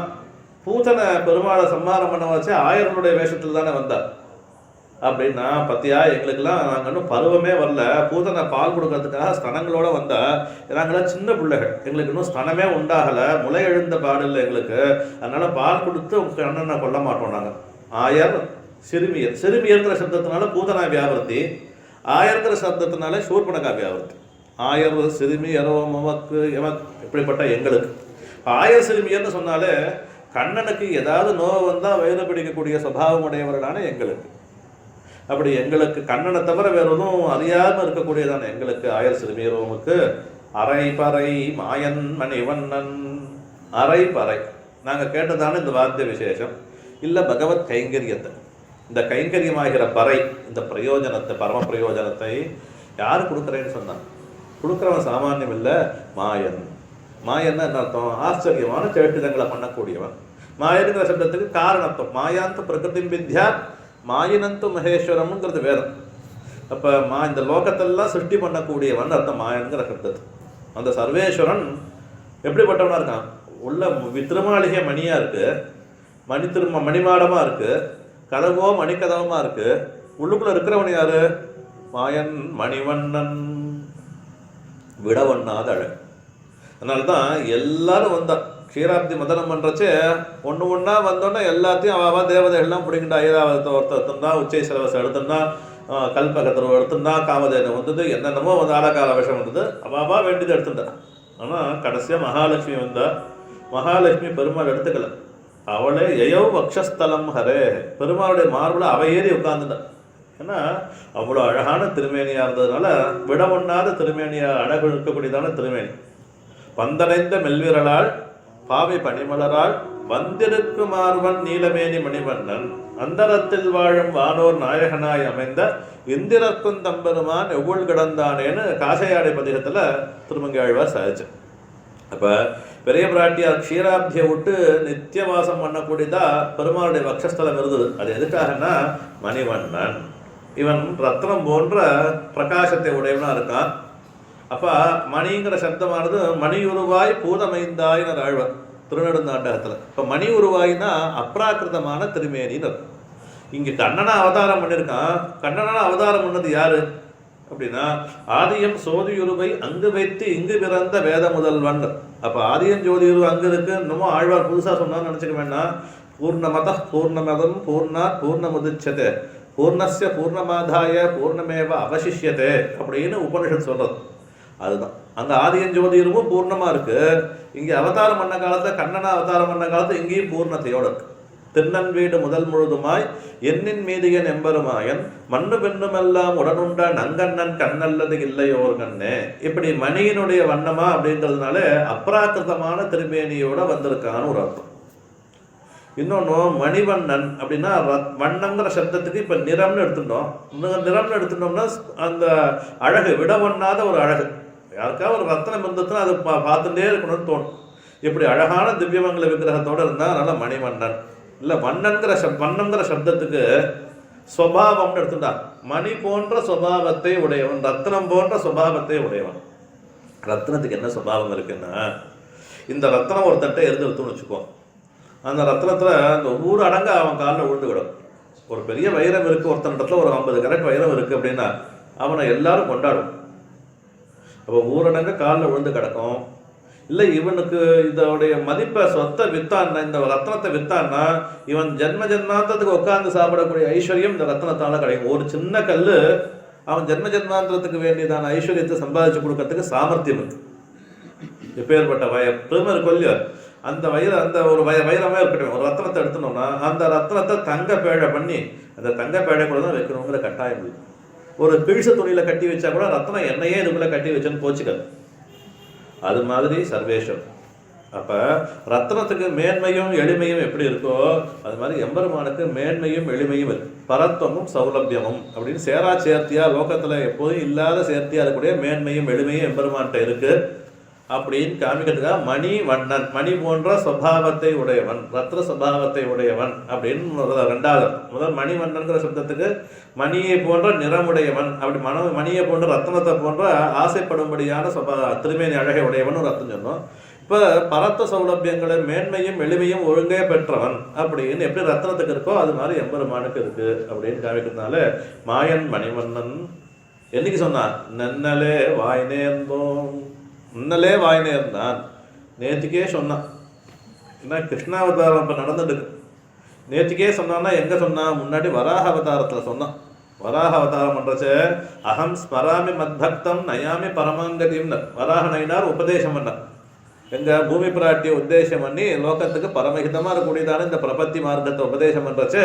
பூதனை பெருமாளை சம்ஹாரம் பண்ண வச்சு ஆயர்களுடைய வேஷத்தில் தானே வந்தார். அப்படின்னா பத்தியா எங்களுக்கெல்லாம் நாங்கள் இன்னும் பருவமே வரல, பூதனை பால் கொடுக்கறதுக்காக ஸ்தனங்களோடு வந்தால் நாங்களாம் சின்ன பிள்ளைகள், எங்களுக்கு இன்னும் ஸ்தனமே உண்டாகலை, முளை எழுந்த பாடு இல்லை எங்களுக்கு, அதனால் பால் கொடுத்து உங்கள் அண்ணனை கொல்ல மாட்டோம் நாங்கள். ஆயர் சிறுமியர், சிறுமியர்கிற சப்தத்தினால பூதனா வியாபர்த்தி, ஆயர்கிற சப்தத்தினால சூர்பனகா வியாபர்த்தி. ஆயர் சிறுமியரோ மமக்கு இப்படிப்பட்ட எங்களுக்கு. ஆயர் சிறுமியர்னு சொன்னாலே கண்ணனுக்கு ஏதாவது நோய் வந்தால் வயிறு பிடிக்கக்கூடிய சுபாவம் உடையவர்களான எங்களுக்கு. அப்படி எங்களுக்கு கண்ணனை தவிர வேற ஒன்றும் அறியாமல் இருக்கக்கூடியதான எங்களுக்கு ஆயர் சிறுமியரோமுக்கு அரை பறை மாயன் மணிவண்ணன். அரை பறை நாங்கள் கேட்டதான இந்த வாத்திய விசேஷம் இல்லை பகவத் கைங்கரியத்தை, இந்த கைங்கரியமாகிற பறை, இந்த பிரயோஜனத்தை, பரம பிரயோஜனத்தை யார் கொடுக்குறேன்னு சொன்னான். கொடுக்குறவன் சாமானியம் இல்லை, மாயன். மாயன்னா என்ன அர்த்தம்? ஆச்சரியமான சேட்டிதங்களை பண்ணக்கூடியவன். மாயனுங்கிற சப்தத்துக்கு காரணத்துவம், மாயாந்த பிரகிருதி வித்யா மாயினந்து மகேஸ்வரம்ங்கிறது வேதம். அப்போ இந்த லோகத்தெல்லாம் சிருஷ்டி பண்ணக்கூடியவன் அர்த்தம் மாயனுங்கிற சப்தத்து. அந்த சர்வேஸ்வரன் எப்படிப்பட்டவனாக இருக்கான்? உள்ள திருமாளிகை மணியாக இருக்குது, மணிமாடமாக இருக்குது, கதவோ மணிக்கதவமாக இருக்குது, உள்ளுக்குள்ளே இருக்கிறவன் யாரு? மாயன் மணிவண்ணன், விடவண்ணாத அழகு. அதனால்தான் எல்லாரும் வந்தான். க்ஷீராப்தி மதனம் பண்ணுறச்சே ஒன்று ஒன்றா வந்தோன்னா எல்லாத்தையும் அவா தேவதைகள்லாம் பிடிக்கிட்ட. ஐராவதத்தை ஒருத்தர் எடுத்துருந்தா, உச்சை சிலவசம் எடுத்துருந்தா, கல்பகத்தரவு எடுத்துருந்தா, காமதேனு வந்தது, என்னென்னமோ வந்து ஆலகால விஷம் வந்தது, அவாவா வேண்டியது எடுத்துட்டா. ஆனால் கடைசியாக மகாலட்சுமி வந்தா. மகாலட்சுமி பெருமாள் எடுத்துக்கல, அவளே எயோ வக்ஷஸ்தலம் ஹரே, பெருமாளுடைய மார்பில் அவ ஏறி உட்கார்ந்துட்டான். ஏன்னா அவ்வளோ அழகான திருமேனியாக இருந்ததுனால, விட ஒண்ணாத திருமேனியாக அழகு இருக்கக்கூடியதான திருமேனி. பந்தனைந்த மெல்விரலால் பாவை பனிமலரால் வந்திருக்கு மார்வன் நீலமேனி மணிவண்ணன் அந்தரத்தில் வாழும் வானோர் நாயகனாய் அமைந்த இந்திரக்கும் தம்பெருமான் எவ்வளவு கிடந்தானேன்னு காசையாடை பதிகத்தில் திருமங்கையாழ்வார் சாதிச்சு. அப்போ பெரிய பிராட்டியார் க்ஷீராப்தியை விட்டு நித்தியவாசம் பண்ணக்கூடியதா பெருமாளுடைய வக்ஷஸ்தலம் இருந்தது. அது எதுக்காகனா மணிவண்ணன், இவன் ரத்னம் போன்ற பிரகாசத்தை உடையவனா இருக்கான். அப்போ மணிங்கிற சப்தமானது மணி உருவாய் பூதமைந்தாயின்னு ஆழ்வார் திருநெடுந்தாண்டகத்தில். இப்போ மணி உருவாயின்னா அப்ராக்கிருதமான திருமேனின்னு. இங்கே கண்ணனா அவதாரம் பண்ணியிருக்கான். கண்ணனா அவதாரம் பண்ணது யாரு அப்படின்னா ஆதியம் சோதியுருவை அங்கு வைத்து இங்கு பிறந்த வேத முதல்வன். அப்போ ஆதியம் ஜோதியுரு அங்கு இருக்கு. இன்னமும் ஆழ்வார் புதுசாக சொன்னான்னு நினச்சிக்க வேண்டாம். பூர்ணமத பூர்ணமதம் பூர்ணாத் பூர்ணமுதிச்சதே பூர்ணஸ்ய பூர்ணமாதாய பூர்ணமேவ அவசிஷ்யதே அப்படின்னு உபனிஷத் சொல்றது. அதுதான் அங்கே ஆதியம் ஜோதியுருவும் பூர்ணமாக இருக்குது. இங்கே அவதாரம் பண்ண காலத்தில் கண்ணனா அவதாரம் பண்ண காலத்தில் இங்கேயும் பூர்ணத்தையோடு இருக்கு. திண்ணன் வீடு முதல் முழுதுமாய் எண்ணின் மீதியன் எம்பெருமாயன் மண்ணு பெண்ணுமெல்லாம் உடனுண்ட நங்கண்ணன் கண்ணல்லது இல்லையோர் கண்ணே. இப்படி மணியினுடைய வண்ணமா அப்படின்றதுனால அப்ராக்கிருதமான திருமேனியோட வந்திருக்கான்னு ஒரு அர்த்தம். இன்னொன்று மணிவண்ணன் அப்படின்னா வண்ணங்கிற சப்தத்துக்கு இப்போ நிறம்னு எடுத்துட்டோம். நிறம்னு எடுத்துட்டோம்னா அந்த அழகு விடவண்ணாத ஒரு அழகு. யாருக்காவது ஒரு ரத்தனம் இருந்துச்சுன்னா அது பார்த்துட்டே இருக்கணும்னு தோணும். இப்படி அழகான திவ்யமங்கல விக்கிரகத்தோடு இருந்தால் அதனால மணிவண்ணன். இல்லை வண்ணங்கிற சப்தத்துக்கு ஸ்வபாவம்னு எடுத்துட்டா மணி போன்ற சுபாவத்தை உடையவன், ரத்னம் போன்ற சுபாவத்தை உடையவன். ரத்னத்துக்கு என்ன சுபாவம் இருக்குன்னா, இந்த ரத்னம் ஒருத்தன்ட்ட எடுத்துன்னு வச்சுக்கோ, அந்த ரத்னத்தில் அந்த ஊர் அடங்க அவன் காலில் விழுந்து விடும். ஒரு பெரிய வைரம் இருக்குது ஒருத்தனிடத்துல, ஒரு 50 கரெக்ட் வைரம் இருக்குது அப்படின்னா அவனை எல்லாரும் கொண்டாடும். அப்போ ஊரடங்க காலில் விழுந்து கிடக்கும். இல்லை இவனுக்கு இதோடைய மதிப்பை சொத்தை வித்தான்னா, இந்த ரத்னத்தை வித்தான்னா இவன் ஜென்ம ஜென்மாந்தத்துக்கு உட்காந்து சாப்பிடக்கூடிய ஐஸ்வர்யம் இந்த ரத்னத்தால் கிடைக்கும். ஒரு சின்ன கல் அவன் ஜென்ம ஜென்மாந்திரத்துக்கு வேண்டியதான ஐஸ்வர்யத்தை சம்பாதிச்சு கொடுக்கறதுக்கு சாமர்த்தியம் இருக்கு. எப்பேற்பட்ட பெருமை இருக்கும் இல்லையா? அந்த ஒரு வைரமே இருக்கட்டும், ஒரு ரத்னத்தை எடுத்துனோம்னா அந்த ரத்னத்தை தங்க பேழை பண்ணி அந்த தங்க பேழை கூட தான் வைக்கணுங்கிற கட்டாயம் இல்லை. ஒரு பிழிச துணியில் கட்டி வச்சா கூட ரத்னம் என்னையே இதுக்குள்ளே கட்டி வச்சேன்னு போச்சுக்காது. அது மாதிரி சர்வேஸ்வர். அப்போ ரத்னத்துக்கு மேன்மையும் எளிமையும் எப்படி இருக்கோ அது மாதிரி எம்பெருமானுக்கு மேன்மையும் எளிமையும் இருக்கு. பரத்வமும் சௌலபியமும் அப்படின்னு சேரா சேர்த்தியா லோகத்தில் எப்போதும் இல்லாத சேர்த்தியா இருக்கக்கூடிய மேன்மையும் எளிமையும் எம்பெருமான்கிட்ட இருக்கு அப்படின்னு காமிக்கிறதுக்காக மணி வண்ணன், மணி போன்ற சுபாவத்தை உடையவன், ரத்ன சுபாவத்தை உடையவன் அப்படின்னு ரெண்டாவது. முதல் மணி வண்ணன்கிற சப்தத்துக்கு மணியை போன்ற நிறமுடையவன், அப்படி மணியை போன்ற ரத்னத்தை போன்ற ஆசைப்படும்படியான திருமேனி அழகை உடையவன் ஒரு அர்த்தம் சொன்னோம். இப்போ பரத்த சௌலபியங்களை மேன்மையும் எளிமையும் ஒழுங்கே பெற்றவன் அப்படின்னு எப்படி ரத்னத்துக்கு இருக்கோ அது மாதிரி எம்பெருமானுக்கு இருக்கு அப்படின்னு காமிக்கிறதுனால மாயன் மணிவண்ணன் என்னைக்கு சொன்னான்? நன்னலே வாய் நேர்ந்தோம், முன்னலே வாய் நேர்ந்தான். நேற்றுக்கே சொன்னான். ஏன்னா கிருஷ்ணாவதாரம் இப்போ நடந்துட்டு நேற்றுக்கே சொன்னான்னா எங்கே சொன்னான்? முன்னாடி வராக அவதாரத்தில் சொன்னான். வராக அவதாரம் பண்ணுறச்ச அகம் ஸ்மராமி மத்பக்தம் நயாமி பரமாங்கதிம்னு வராக நயினார் உபதேசம் பண்ணார். எங்கள் பூமி பிராட்டியை உத்தேசம் பண்ணி லோகத்துக்கு பரமஹிதமாக இருக்கக்கூடியதான இந்த பிரபத்தி மார்க்கத்தை உபதேசம் பண்ணுறச்ச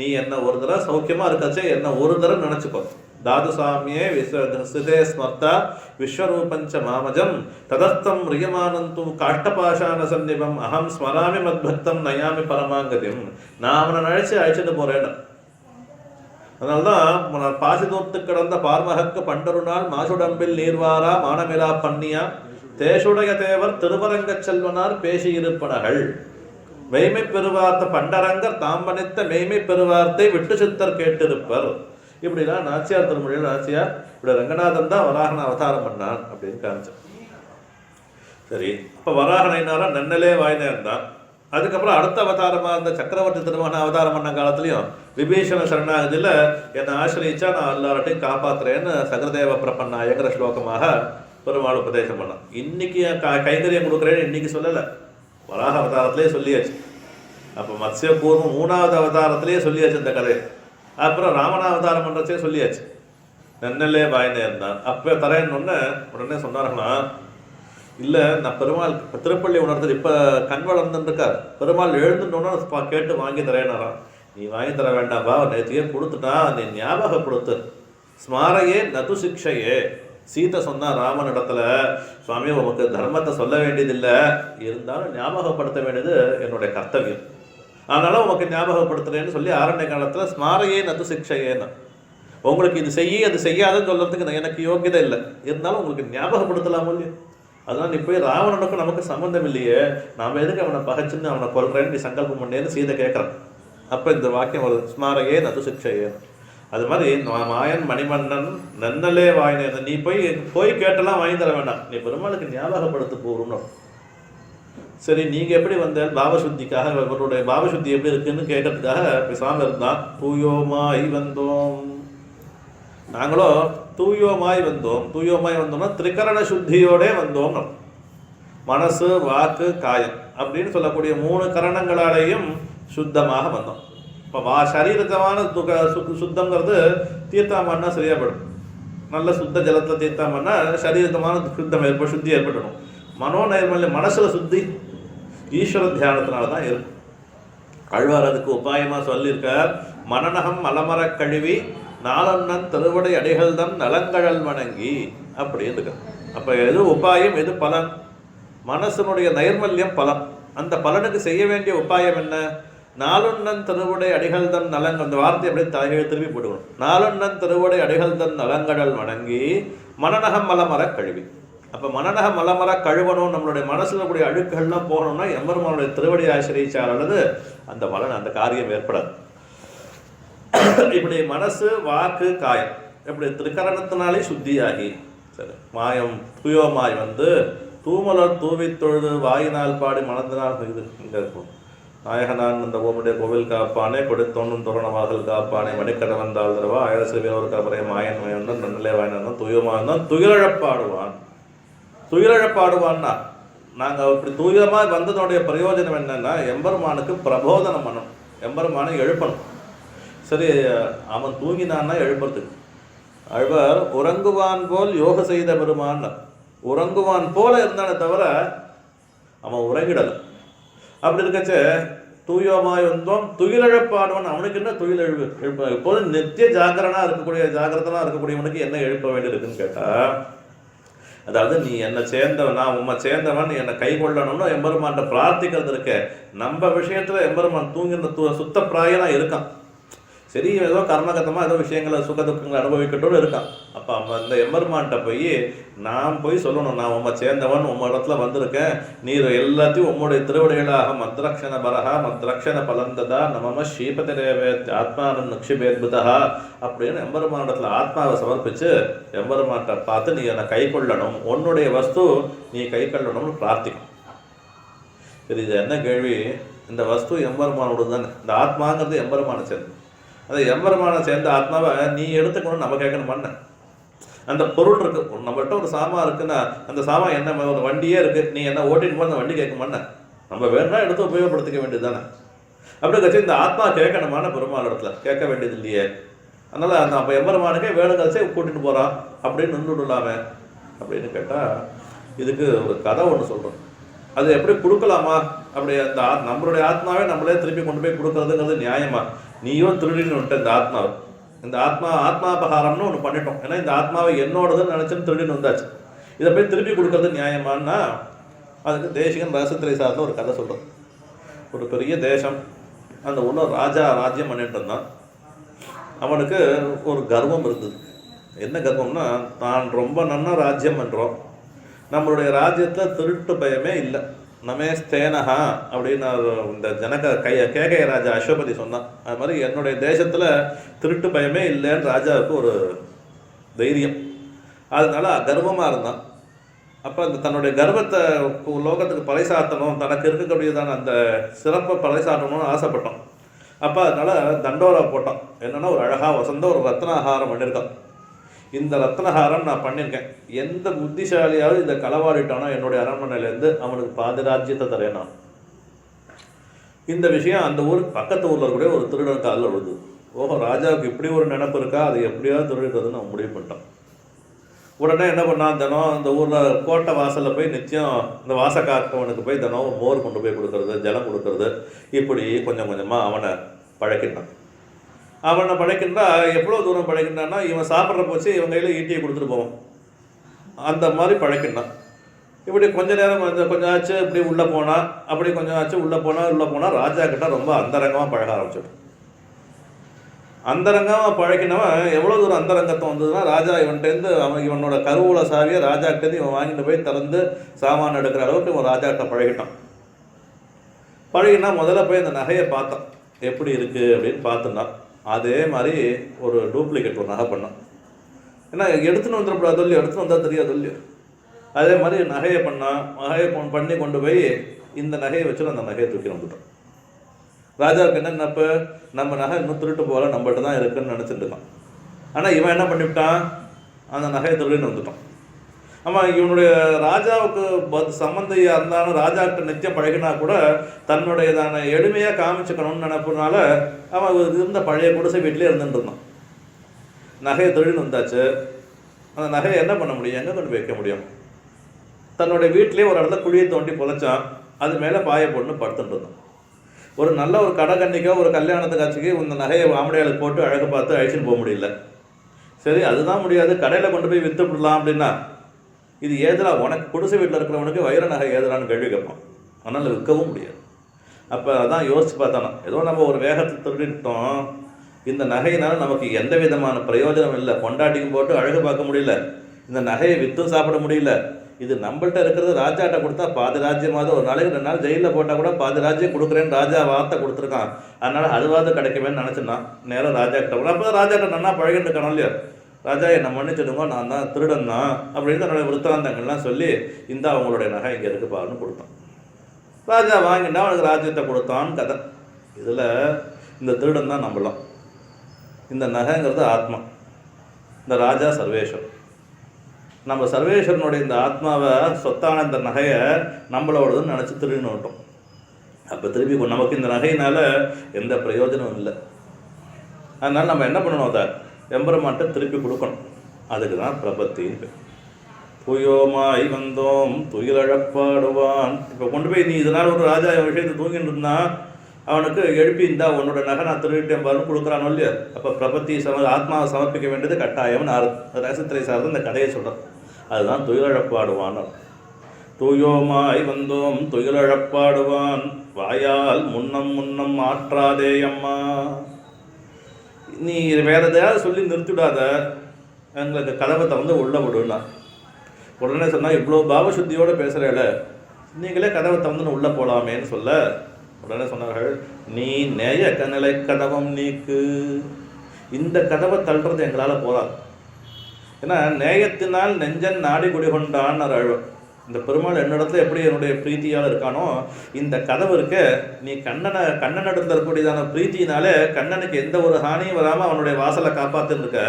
நீ என்ன ஒரு தடவை சௌக்கியமாக இருக்கச்சே என்ன ஒரு தடவை நினச்சிக்கோ. தாது சாமியே விஸ்வதே ஸ்மர்த்தா விஸ்வரூபஞ்ச மாமஜம் ததஸ்தம் ரியமானந்தும் காஷ்டபாஷான சன்னிபம் அகம் ஸ்மராமி மத்பக்தம் நயாமி பரமாங்கதிம். நான் அவனை அழைச்சிட்டு போறேன். அதனால்தான் பாசி தோத்து கிடந்த பார்மகக்கு பண்டொரு நாள் மாசுடம்பில் நீர்வாரா மானமிலா பண்ணியா தேசுடைய தேவர் திருவரங்க செல்வனார் பேசியிருப்பனகள் மெய்மை பெருவார்த்த பண்டரங்கர் தாம்பனித்த மெய்மை பெருவார்த்தை விட்டு சித்தர் கேட்டிருப்பர். இப்படிலாம் நாச்சியார் திருமொழியில் நாச்சியார் இப்படி ரங்கநாதன் தான் வராகன அவதாரம் பண்ணான் அப்படின்னு காமிச்சான். சரி, இப்போ வராகனாரா நன்னலே வாய்னேன் தான். அதுக்கப்புறம் அடுத்த அவதாரமாக இருந்த சக்கரவர்த்தி திருமகன் அவதாரம் பண்ண காலத்துலையும் விபீஷண சரணாகதியில் என்னை ஆசிரியிச்சா நான் எல்லார்ட்டையும் காப்பாற்றுறேன்னு சகரதேவ பிரபன்னாயங்கிற ஸ்லோகமாக பெருமாள் உபதேசம் பண்ணான். இன்னைக்கு கைங்கரியம் கொடுக்குறேன்னு இன்னைக்கு சொல்லலை, வராக அவதாரத்திலே சொல்லியாச்சு. அப்போ மத்ஸ்ய பூர்வம் 3வது அவதாரத்திலே சொல்லியாச்சு இந்த கதை. அப்புறம் ராமனாவதாரம் பண்ணுறச்சே சொல்லியாச்சு நன்னலே வாய்னே இருந்தான். அப்போ தரேன்னு உடனே சொன்னார்களா, இல்லை நான் பெருமாள் திருப்பள்ளி உணர்ந்தது இப்போ கண் வளர்ந்துருக்கார், பெருமாள் எழுந்துட்டோன்னா கேட்டு வாங்கி தரேனாராம். நீ வாங்கி தர வேண்டாம்பா, நேற்றையே கொடுத்துட்டா நீ ஞாபகப்படுத்து. ஸ்மாரையே நது சிக்ஷையே. சீதை சொன்னா ராமன் இடத்துல, சுவாமி உமக்கு தர்மத்தை சொல்ல வேண்டியதில்லை, இருந்தாலும் ஞாபகப்படுத்த வேண்டியது என்னுடைய கர்த்தவியம், அதனால உமக்கு ஞாபகப்படுத்துறேன்னு சொல்லி ஆரண்ய காலத்தில் ஸ்மாரையே நது சிக்ஷையேன்னு. உங்களுக்கு இது செய்ய அது செய்யாதுன்னு சொல்கிறதுக்கு எனக்கு யோகியதை இல்லை, இருந்தாலும் உங்களுக்கு ஞாபகப்படுத்தலாமோ இல்லையோ. அதனால் நீ போய் ராவணனுக்கும் நமக்கு சம்மந்தம் இல்லையே, நாம் எதுக்கு அவனை பகைச்சுன்னு அவனை கொல்றேன்னு நீ சங்கல்பம் பண்ணேன்னு சீதை கேட்குறான். அப்போ இந்த வாக்கியம் வருது, ஸ்மாரையே நது சிக்ஷையேன்னு. அது மாதிரி மாயன் மணிமன்னன் நன்னலே வாய்னேன். நீ போய் கேட்டெல்லாம் வாங்கி தர வேண்டாம், நீ பெருமாளுக்கு ஞாபகப்படுத்த போகணும். சரி, நீங்கள் எப்படி வந்தால் பாவசுத்திக்காக, இவருடைய பாவசுத்தி எப்படி இருக்குன்னு கேட்கறதுக்காக பேசாமல் இருந்தான். தூயோமாய் வந்தோம், நாங்களோ தூயோமாய் வந்தோம். தூயோமாய் வந்தோம்னா திரிகரண சுத்தியோடே வந்தோம். மனசு வாக்கு காயம் அப்படின்னு சொல்லக்கூடிய 3 கரணங்களாலேயும் சுத்தமாக வந்தோம். இப்போ சரீரத்தமான சுத்தங்கிறது தீர்த்தாமன்னா சரியாப்படும். நல்ல சுத்த ஜலத்தை தீர்த்தாமன்னா சரீரத்தமான சுத்தம் சுத்தி ஏற்படணும். மனோநைர்மல்யம் மனசில் சுத்தி ஈஸ்வர தியானத்தினால தான் இருக்கும். ஆழ்வார் அதுக்கு உபாயமாக சொல்லியிருக்கார். மனநகம் மலமர கழுவி நாளொன்னன் திருவடை அடிகள் தம் நலங்கழல் வணங்கி அப்படின்னு இருக்கு. அப்போ எது உபாயம், எது பலன்? மனசனுடைய நைர்மல்யம் பலன். அந்த பலனுக்கு செய்ய வேண்டிய உபாயம் என்ன? நாளொன்னன் திருவுடை அடிகள் தன் நலங்கள், அந்த வார்த்தை அப்படியே தலைகீழ் திருப்பி போட்டுக்கணும். நாளொன்னன் திருவுடை அடிகள் தன் நலங்கடல் வணங்கி மனநகம் மலமர கழுவி. அப்போ மனநக மலமர கழுவணும், நம்மளுடைய மனசில் கூடிய அழுக்குகள்லாம் போகணும்னா எம்பெருமானுடைய திருவடி ஆசிரியிச்சார் அல்லது அந்த பலன், அந்த காரியம் ஏற்படாது. இப்படி மனசு வாக்கு காயம் இப்படி திருக்கரணத்தினாலே சுத்தியாகி சரி மாயம் துயோமாய் வந்து தூமலர் தூவி தொழுது வாயினால் பாடி மனதினால் இது இங்கே இருக்கும். நாயகனான் இந்த ஓமுடைய கோவில் காப்பானே கொடுத்தோன்னும் தோரணவாகல் காப்பானே மணிக்கடை வந்தால் தருவா ஆயிரசிவியோர் கபரை மாயன் மயன் நன்னிலை வாயினான் துயமான் துயிலழப்பாடுவான். துயிலழப்பாடுவான்னா நாங்கள் அப்படி தூயமாக வந்ததனுடைய பிரயோஜனம் என்னன்னா எம்பெருமானுக்கு பிரபோதனம் பண்ணணும், எம்பெருமானை எழுப்பணும். சரி, அவன் தூங்கினான்னா எழுப்புறதுக்கு. அழ்வர் உறங்குவான் போல் யோக செய்த பெருமான், உறங்குவான் போல இருந்தானே தவிர அவன் உறங்கிடலை. அப்படி இருக்கச்ச தூயமாய் வந்தோம் துயிலழப்பாடுவன். அவனுக்கு என்ன துயில் எழுப்ப? எப்போதும் நித்திய ஜாகரனாக இருக்கக்கூடிய ஜாகிரதனாக இருக்கக்கூடியவனுக்கு என்ன எழுப்ப வேண்டியிருக்குன்னு கேட்டால், அதாவது நீ என்னை சேர்ந்தவன், நான் உண்மை சேர்ந்தவன், நீ என்னை கை கொள்ளணும்னு எம்பெருமான்ட்ட பிரார்த்திக்கிறது இருக்க. நம்ம விஷயத்தில் எம்பெருமான் தூங்கின சுத்த பிராயனாக இருக்கான். சரி, ஏதோ கர்மகத்தமாக ஏதோ விஷயங்களை சுக துக்கங்களை அனுபவிக்கட்டோடு இருக்கான். அப்போ அந்த எம்பெருமான்கிட்ட போய் நான் போய் சொல்லணும், நான் உண்மை சேர்ந்தவன், உம்ம இடத்துல வந்திருக்கேன், நீர் எல்லாத்தையும் உம்முடைய திருவடிகளாக மத்ரக்ஷண பரஹா மத்ரக்ஷண பலந்ததா நமம ஸ்ரீபதிரேவே ஆத்மானம் நக்ஷிபேத்புதா அப்படின்னு எம்பெருமானிடத்துல ஆத்மாவை சமர்ப்பித்து எம்பெருமான்கிட்ட பார்த்து நீ என்னை கை கொள்ளணும், உன்னுடைய வஸ்து நீ கை கொள்ளணும்னு பிரார்த்திக்கும். சரி, இது என்ன கேள்வி? இந்த வஸ்து எம்பெருமானோடு தானே, இந்த ஆத்மாங்கிறது எம்பெருமானை சேர்ந்து, அந்த எம்பெருமானை சேர்ந்த ஆத்மாவை நீ எடுத்துக்கணும்னு நம்ம கேட்கணுமான்னு. அந்த பொருள் இருக்கு, நம்மகிட்ட ஒரு சாமான் இருக்குன்னா அந்த சாமான் என்ன, ஒரு வண்டியே இருக்கு, நீ என்ன ஓட்டிட்டு போன அந்த வண்டி கேட்குமான்னு நம்ம வேணும்னா எடுத்து உபயோகப்படுத்திக்க வேண்டியது தானே. அப்படி கட்சி இந்த ஆத்மா கேட்கணுமான பெருமாள் இடத்துல கேட்க வேண்டியது இல்லையே. அதனால அந்த அப்போ எம்பெருமானுக்கே வேணும் கழிச்சே கூட்டிட்டு போறான் அப்படின்னு நின்றுடலாமே அப்படின்னு கேட்டால், இதுக்கு ஒரு கதை ஒன்று சொல்கிறோம். அது எப்படி கொடுக்கலாமா? அப்படி அந்த நம்மளுடைய ஆத்மாவே நம்மளே திருப்பி கொண்டு போய் கொடுக்கறதுங்கிறது நியாயமா? நீயும் திருடின்னு வந்துட்ட இந்த ஆத்மாவை, இந்த ஆத்மாபகாரம்னு ஒன்று பண்ணிட்டோம். ஏன்னா இந்த ஆத்மாவை என்னோடதுன்னு நினச்சின்னு திருடின்னு வந்தாச்சு. இதை போய் திருப்பி கொடுக்கறது நியாயமானா அதுக்கு தேசிகன் ரகசியத்திரை சார்ந்த ஒரு கதை சொல்கிறோம். ஒரு பெரிய தேசம், அந்த ஊரில் ராஜா ராஜ்யம் பண்ணிட்டு இருந்தான். அவனுக்கு ஒரு கர்வம் இருந்தது. என்ன கர்வம்னா, தான் ரொம்ப நன்னா ராஜ்யம் பண்ணுறோம், நம்மளுடைய ராஜ்யத்தில் திருட்டு பயமே இல்லை. நமேஸ்தேனஹா அப்படின்னு இந்த கேகய ராஜா அஸ்வபதி சொன்னான். அது மாதிரி என்னுடைய தேசத்தில் திருட்டு பயமே இல்லைன்னு ராஜாவுக்கு ஒரு தைரியம். அதனால கர்வமாக இருந்தான். அப்போ அந்த தன்னுடைய கர்வத்தை லோகத்துக்கு பறைசாற்றணும், தனக்கு இருக்கக்கூடியதான அந்த சிறப்பை பறைசாற்றணும்னு ஆசைப்பட்டோம். அப்போ அதனால் தண்டோரா போட்டான். என்னென்னா ஒரு அழகாக வசந்த ஒரு ரத்னாகாரம் பண்ணியிருக்கான். இந்த ரத்னஹாரம் நான் பண்ணியிருக்கேன், எந்த புத்திசாலியாவது இந்த களவாடிட்டானோ என்னுடைய அரண்மனையிலேருந்து அவனுக்கு பாதிராஜ்யத்தை தரேன் நான். இந்த விஷயம் அந்த ஊர் பக்கத்து ஊரில் கூட ஒரு திருடன் காலில் விழுது. ஓஹோ, ராஜாவுக்கு இப்படி ஒரு நினப்பு இருக்கா, அது எப்படியாவது திருடுறதுன்னு அவன் முடிவு பண்ணிட்டான். உடனே என்ன பண்ணான், தினம் இந்த ஊரில் கோட்டை வாசலில் போய் நிச்சயம் இந்த வாசக்காக்கவனுக்கு போய் தினம் மோர் கொண்டு போய் கொடுக்கறது, ஜலம் கொடுக்கறது, இப்படி கொஞ்சம் கொஞ்சமாக அவனை பழக்கிட்டான். அவனை படைக்கின்றா எவ்வளோ தூரம் படைக்கின்றான்னா, இவன் சாப்பிட்ற போச்சு இவன் கையில் ஈட்டியை கொடுத்துட்டு போவான், அந்த மாதிரி படைக்கின்றான். இப்படி கொஞ்ச நேரம் கொஞ்சம் ஆச்சு இப்படி உள்ளே போனால், அப்படி கொஞ்சம் ஆச்சு உள்ளே போனால் ராஜா கிட்ட ரொம்ப அந்தரங்கமாக பழக ஆரம்பிச்சிடும். அந்தரங்கமாக பழக்கினவன் எவ்வளோ தூரம் அந்தரங்கத்தை வந்ததுன்னா, ராஜா இவன்கிட்டேருந்து இவனோட கருவூல சாவியை ராஜாக்கிட்டேருந்து இவன் வாங்கிட்டு போய் திறந்து சாமான் எடுக்கிற அளவுக்கு இவன் ராஜாக்கிட்ட பழகிட்டான். பழகினா முதல்ல போய் அந்த நகையை பார்த்தான், எப்படி இருக்குது அப்படின்னு பார்த்துனான். அதே மாதிரி ஒரு டூப்ளிகேட் ஒரு நகை பண்ணான். ஏன்னா எடுத்துன்னு வந்துடக்கூடாது இல்லையோ, எடுத்துன்னு வந்தால் தெரியாது இல்லையோ. அதே மாதிரி நகையை பண்ணான். நகையை பண்ணி கொண்டு போய் இந்த நகையை வச்சு அந்த நகையை தூக்கி வந்துட்டான். ராஜாவுக்கு என்ன, இப்போ நம்ம நகை இன்னும் திருட்டு போகல, நம்மள்ட்ட தான் இருக்குன்னு நினச்சிட்டு இருக்கான். ஆனால் இவன் என்ன பண்ணிவிட்டான், அந்த நகையை திருடின்னு வந்துட்டான். ஆமாம், இவனுடைய ராஜாவுக்கு சம்பந்தியாக இருந்தாலும் ராஜாக்கிட்ட நித்தியம் பழகினா கூட தன்னுடையதான எளிமையாக காமிச்சுக்கணும்னு நினைப்புனால அவன் இருந்த பழைய குடிசை வீட்டிலே இருந்துட்டு இருந்தான். நகையை திருடின்னு வந்தாச்சு. அந்த நகையை என்ன பண்ண முடியும், எங்கே கொண்டு வைக்க முடியும்? தன்னுடைய வீட்டிலே ஒரு இடத்துல குழியை தோண்டி புதைச்சான். அது மேலே பாயை போட்டுன்னு படுத்துட்டு இருந்தான். ஒரு நல்ல ஒரு கடைக்கண்ணிக்கோ ஒரு கல்யாணத்து காட்சிக்கு இந்த நகையை ஆம்படையாளுக்கு போட்டு அழகு பார்த்து அழிச்சுன்னு போக முடியல. சரி, அதுதான் முடியாது, கடையில் கொண்டு போய் விற்றுப்படலாம் அப்படின்னா இது ஏதலா? உனக்கு குடிசை வீட்டில் இருக்கிறவனுக்கு வைர நகை ஏதலான்னு கேள்வி கேட்பான். அதனால் விற்கவும் முடியாது. அப்போ அதான் யோசித்து பார்த்தானோ, ஏதோ நம்ம ஒரு வேகத்தை திருடிட்டோம், இந்த நகையினால் நமக்கு எந்த விதமான பிரயோஜனம் இல்லை. பொண்டாட்டிக்கும் போட்டு அழகு பார்க்க முடியல, இந்த நகையை விற்றும் சாப்பிட முடியல. இது நம்மள்கிட்ட இருக்கிறது ராஜாட்ட கொடுத்தா பாதி ராஜ்யமாவது, ஒரு நாளைக்கு 2 நாள் ஜெயிலில் போட்டால் கூட பாதி ராஜ்யம் கொடுக்குறேன்னு ராஜா வார்த்தை கொடுத்துருக்கான். அதனால் அதுவாது கிடைக்குமேன்னு நினச்சினான். நேரம் ராஜா கிட்ட கூட அப்போ ராஜாட்ட நன்னா பழகிட்டு இருக்கானோ இல்லையா, ராஜா என்னை மன்னிச்சிடுங்க, நான் தான் திருடன் தான் அப்படின்னு தன்னுடைய விருத்தாந்தங்கள்லாம் சொல்லி இந்த அவங்களுடைய நகை இங்கே இருக்குப்பான்னு கொடுத்தான். ராஜா வாங்கினா அவனுக்கு ராஜ்யத்தை கொடுத்தான்னு கதை. இதில் இந்த திருடன் தான் நம்பலாம். இந்த நகைங்கிறது ஆத்மா, இந்த ராஜா சர்வேஸ்வர். நம்ம சர்வேஸ்வரனுடைய இந்த ஆத்மாவை சொத்தான இந்த நகையை நம்மளோடதுன்னு நினச்சி திருடின்னு விட்டோம். அப்போ திருப்பி நமக்கு இந்த நகையினால் எந்த பிரயோஜனமும் இல்லை. அதனால் நம்ம என்ன பண்ணணும், அதை எம்பெருமான்ட்ட திருப்பி கொடுக்கணும். அதுக்கு தான் பிரபத்தின்னு. தூயோமாய் வந்தோம் துயிலழப்பாடுவான். இப்போ கொண்டு போய் நீ இதனால் ஒரு ராஜா விஷயத்தை தூங்கிட்டு இருந்தான், அவனுக்கு எழுப்பி இருந்தா உன்னோட நகை நான் திருவிட்டேன் பாருன்னு கொடுக்குறானோ இல்லையா. அப்போ பிரபத்தி ஆத்மாவை சமர்ப்பிக்க வேண்டியது கட்டாயம். ரகசியத்திரை சார்ந்து இந்த கதையை சொல்கிறோம். அதுதான் துயிலழப்பாடுவான். தூயோமாய் வந்தோம் துயிலழப்பாடுவான், வாயால் முன்னம் முன்னம் ஆற்றாதே அம்மா. நீ வேற எதையாவது சொல்லி நிறுத்திவிடாத, எங்களுக்கு கதவை திறந்து உள்ள விடுனா. உடனே சொன்னால் இவ்வளோ பாவசுத்தியோடு பேசுகிறேல, நீங்களே கதவை திறந்துன்னு உள்ளே போகலாமேன்னு சொல்ல, உடனே சொன்னார்கள், நீ நேய கநிலை கதவம் நீக்கு. இந்த கதவை தள்ளுறது எங்களால் போகாது. ஏன்னா நேயத்தினால் நெஞ்சன் நாடி குடிகொண்டான்னு அழுவம். இந்த பெருமாள் என்னிடத்துல எப்படி என்னுடைய பிரீத்தியால் இருக்கானோ, இந்த கதவு இருக்க நீ கண்ணனிடத்தில் இருக்கக்கூடியதான பிரீத்தினாலே கண்ணனுக்கு எந்த ஒரு ஹானியும் வராமல் அவனுடைய வாசலை காப்பாற்றுன்னு இருக்க.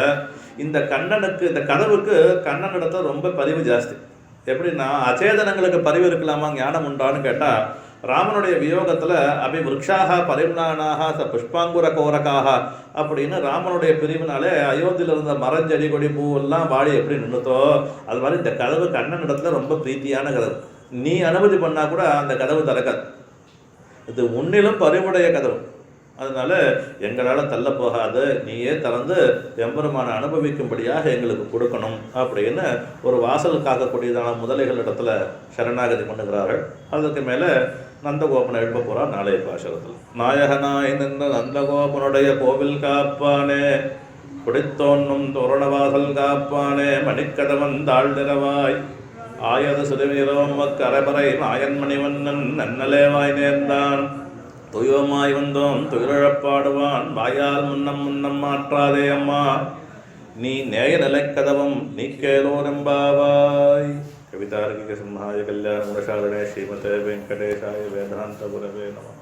இந்த கண்ணனுக்கு, இந்த கதவுக்கு கண்ணனிடத்துல ரொம்ப பதிவு ஜாஸ்தி. எப்படின்னா அச்சேதனங்களுக்கு பரிவு இருக்கலாமா, ஞானம் உண்டான்னு கேட்டால், ராமனுடைய வியோகத்தில் அபி விருக்ஷாக பரிம்லானாக ச புஷ்பாங்குர கோரக்காக அப்படின்னு ராமனுடைய பிரிவினாலே அயோத்தியில் இருந்த மரஞ்செடி கொடி பூவெல்லாம் வாடி எப்படி நின்றுத்தோ, அது மாதிரி இந்த கதவு கண்ணன் இடத்துல ரொம்ப பிரீத்தியான கதவு. நீ அனுமதி பண்ணால் கூட அந்த கதவு திறக்காது. இது முன்னிலும் பரிவுடைய கதவு. அதனால எங்களால் தள்ள போகாது, நீயே திறந்து எம்பெருமான அனுபவிக்கும்படியாக எங்களுக்கு கொடுக்கணும் அப்படின்னு ஒரு வாசல் காக்கக்கூடியதான முதலைகள் இடத்துல சரணாகதி பண்ணுகிறார்கள். அதுக்கு மேலே நந்தகோபனை எழுப்ப போகிறார் நாளைய பாசுரத்தில். நாயகனாய் நின்ற நந்தகோபனுடைய கோவில் காப்பானே, குடித்தோன்னும் தோரணவாசல் காப்பானே, மணிக்கதவன் தாழ்நிறவாய் ஆயது சிறுவீரம் கரைபறை நாயன் மணிவண்ணன் நன்னலேவாய் நேர்ந்தான். துயோமாய் வந்தோம் துயிலழப்பாடுவான், வாயால் முன்னம் முன்னம் மாற்றாதே அம்மா. நீ நேய நிலைக்கதவம் நீ கேளோரெம்பாவாய். கவிதார்க்கிக சிம்ஹாய கல்யாண குணசாலினே ஸ்ரீமதே வெங்கடேசாய வேதாந்த குரவே நமः.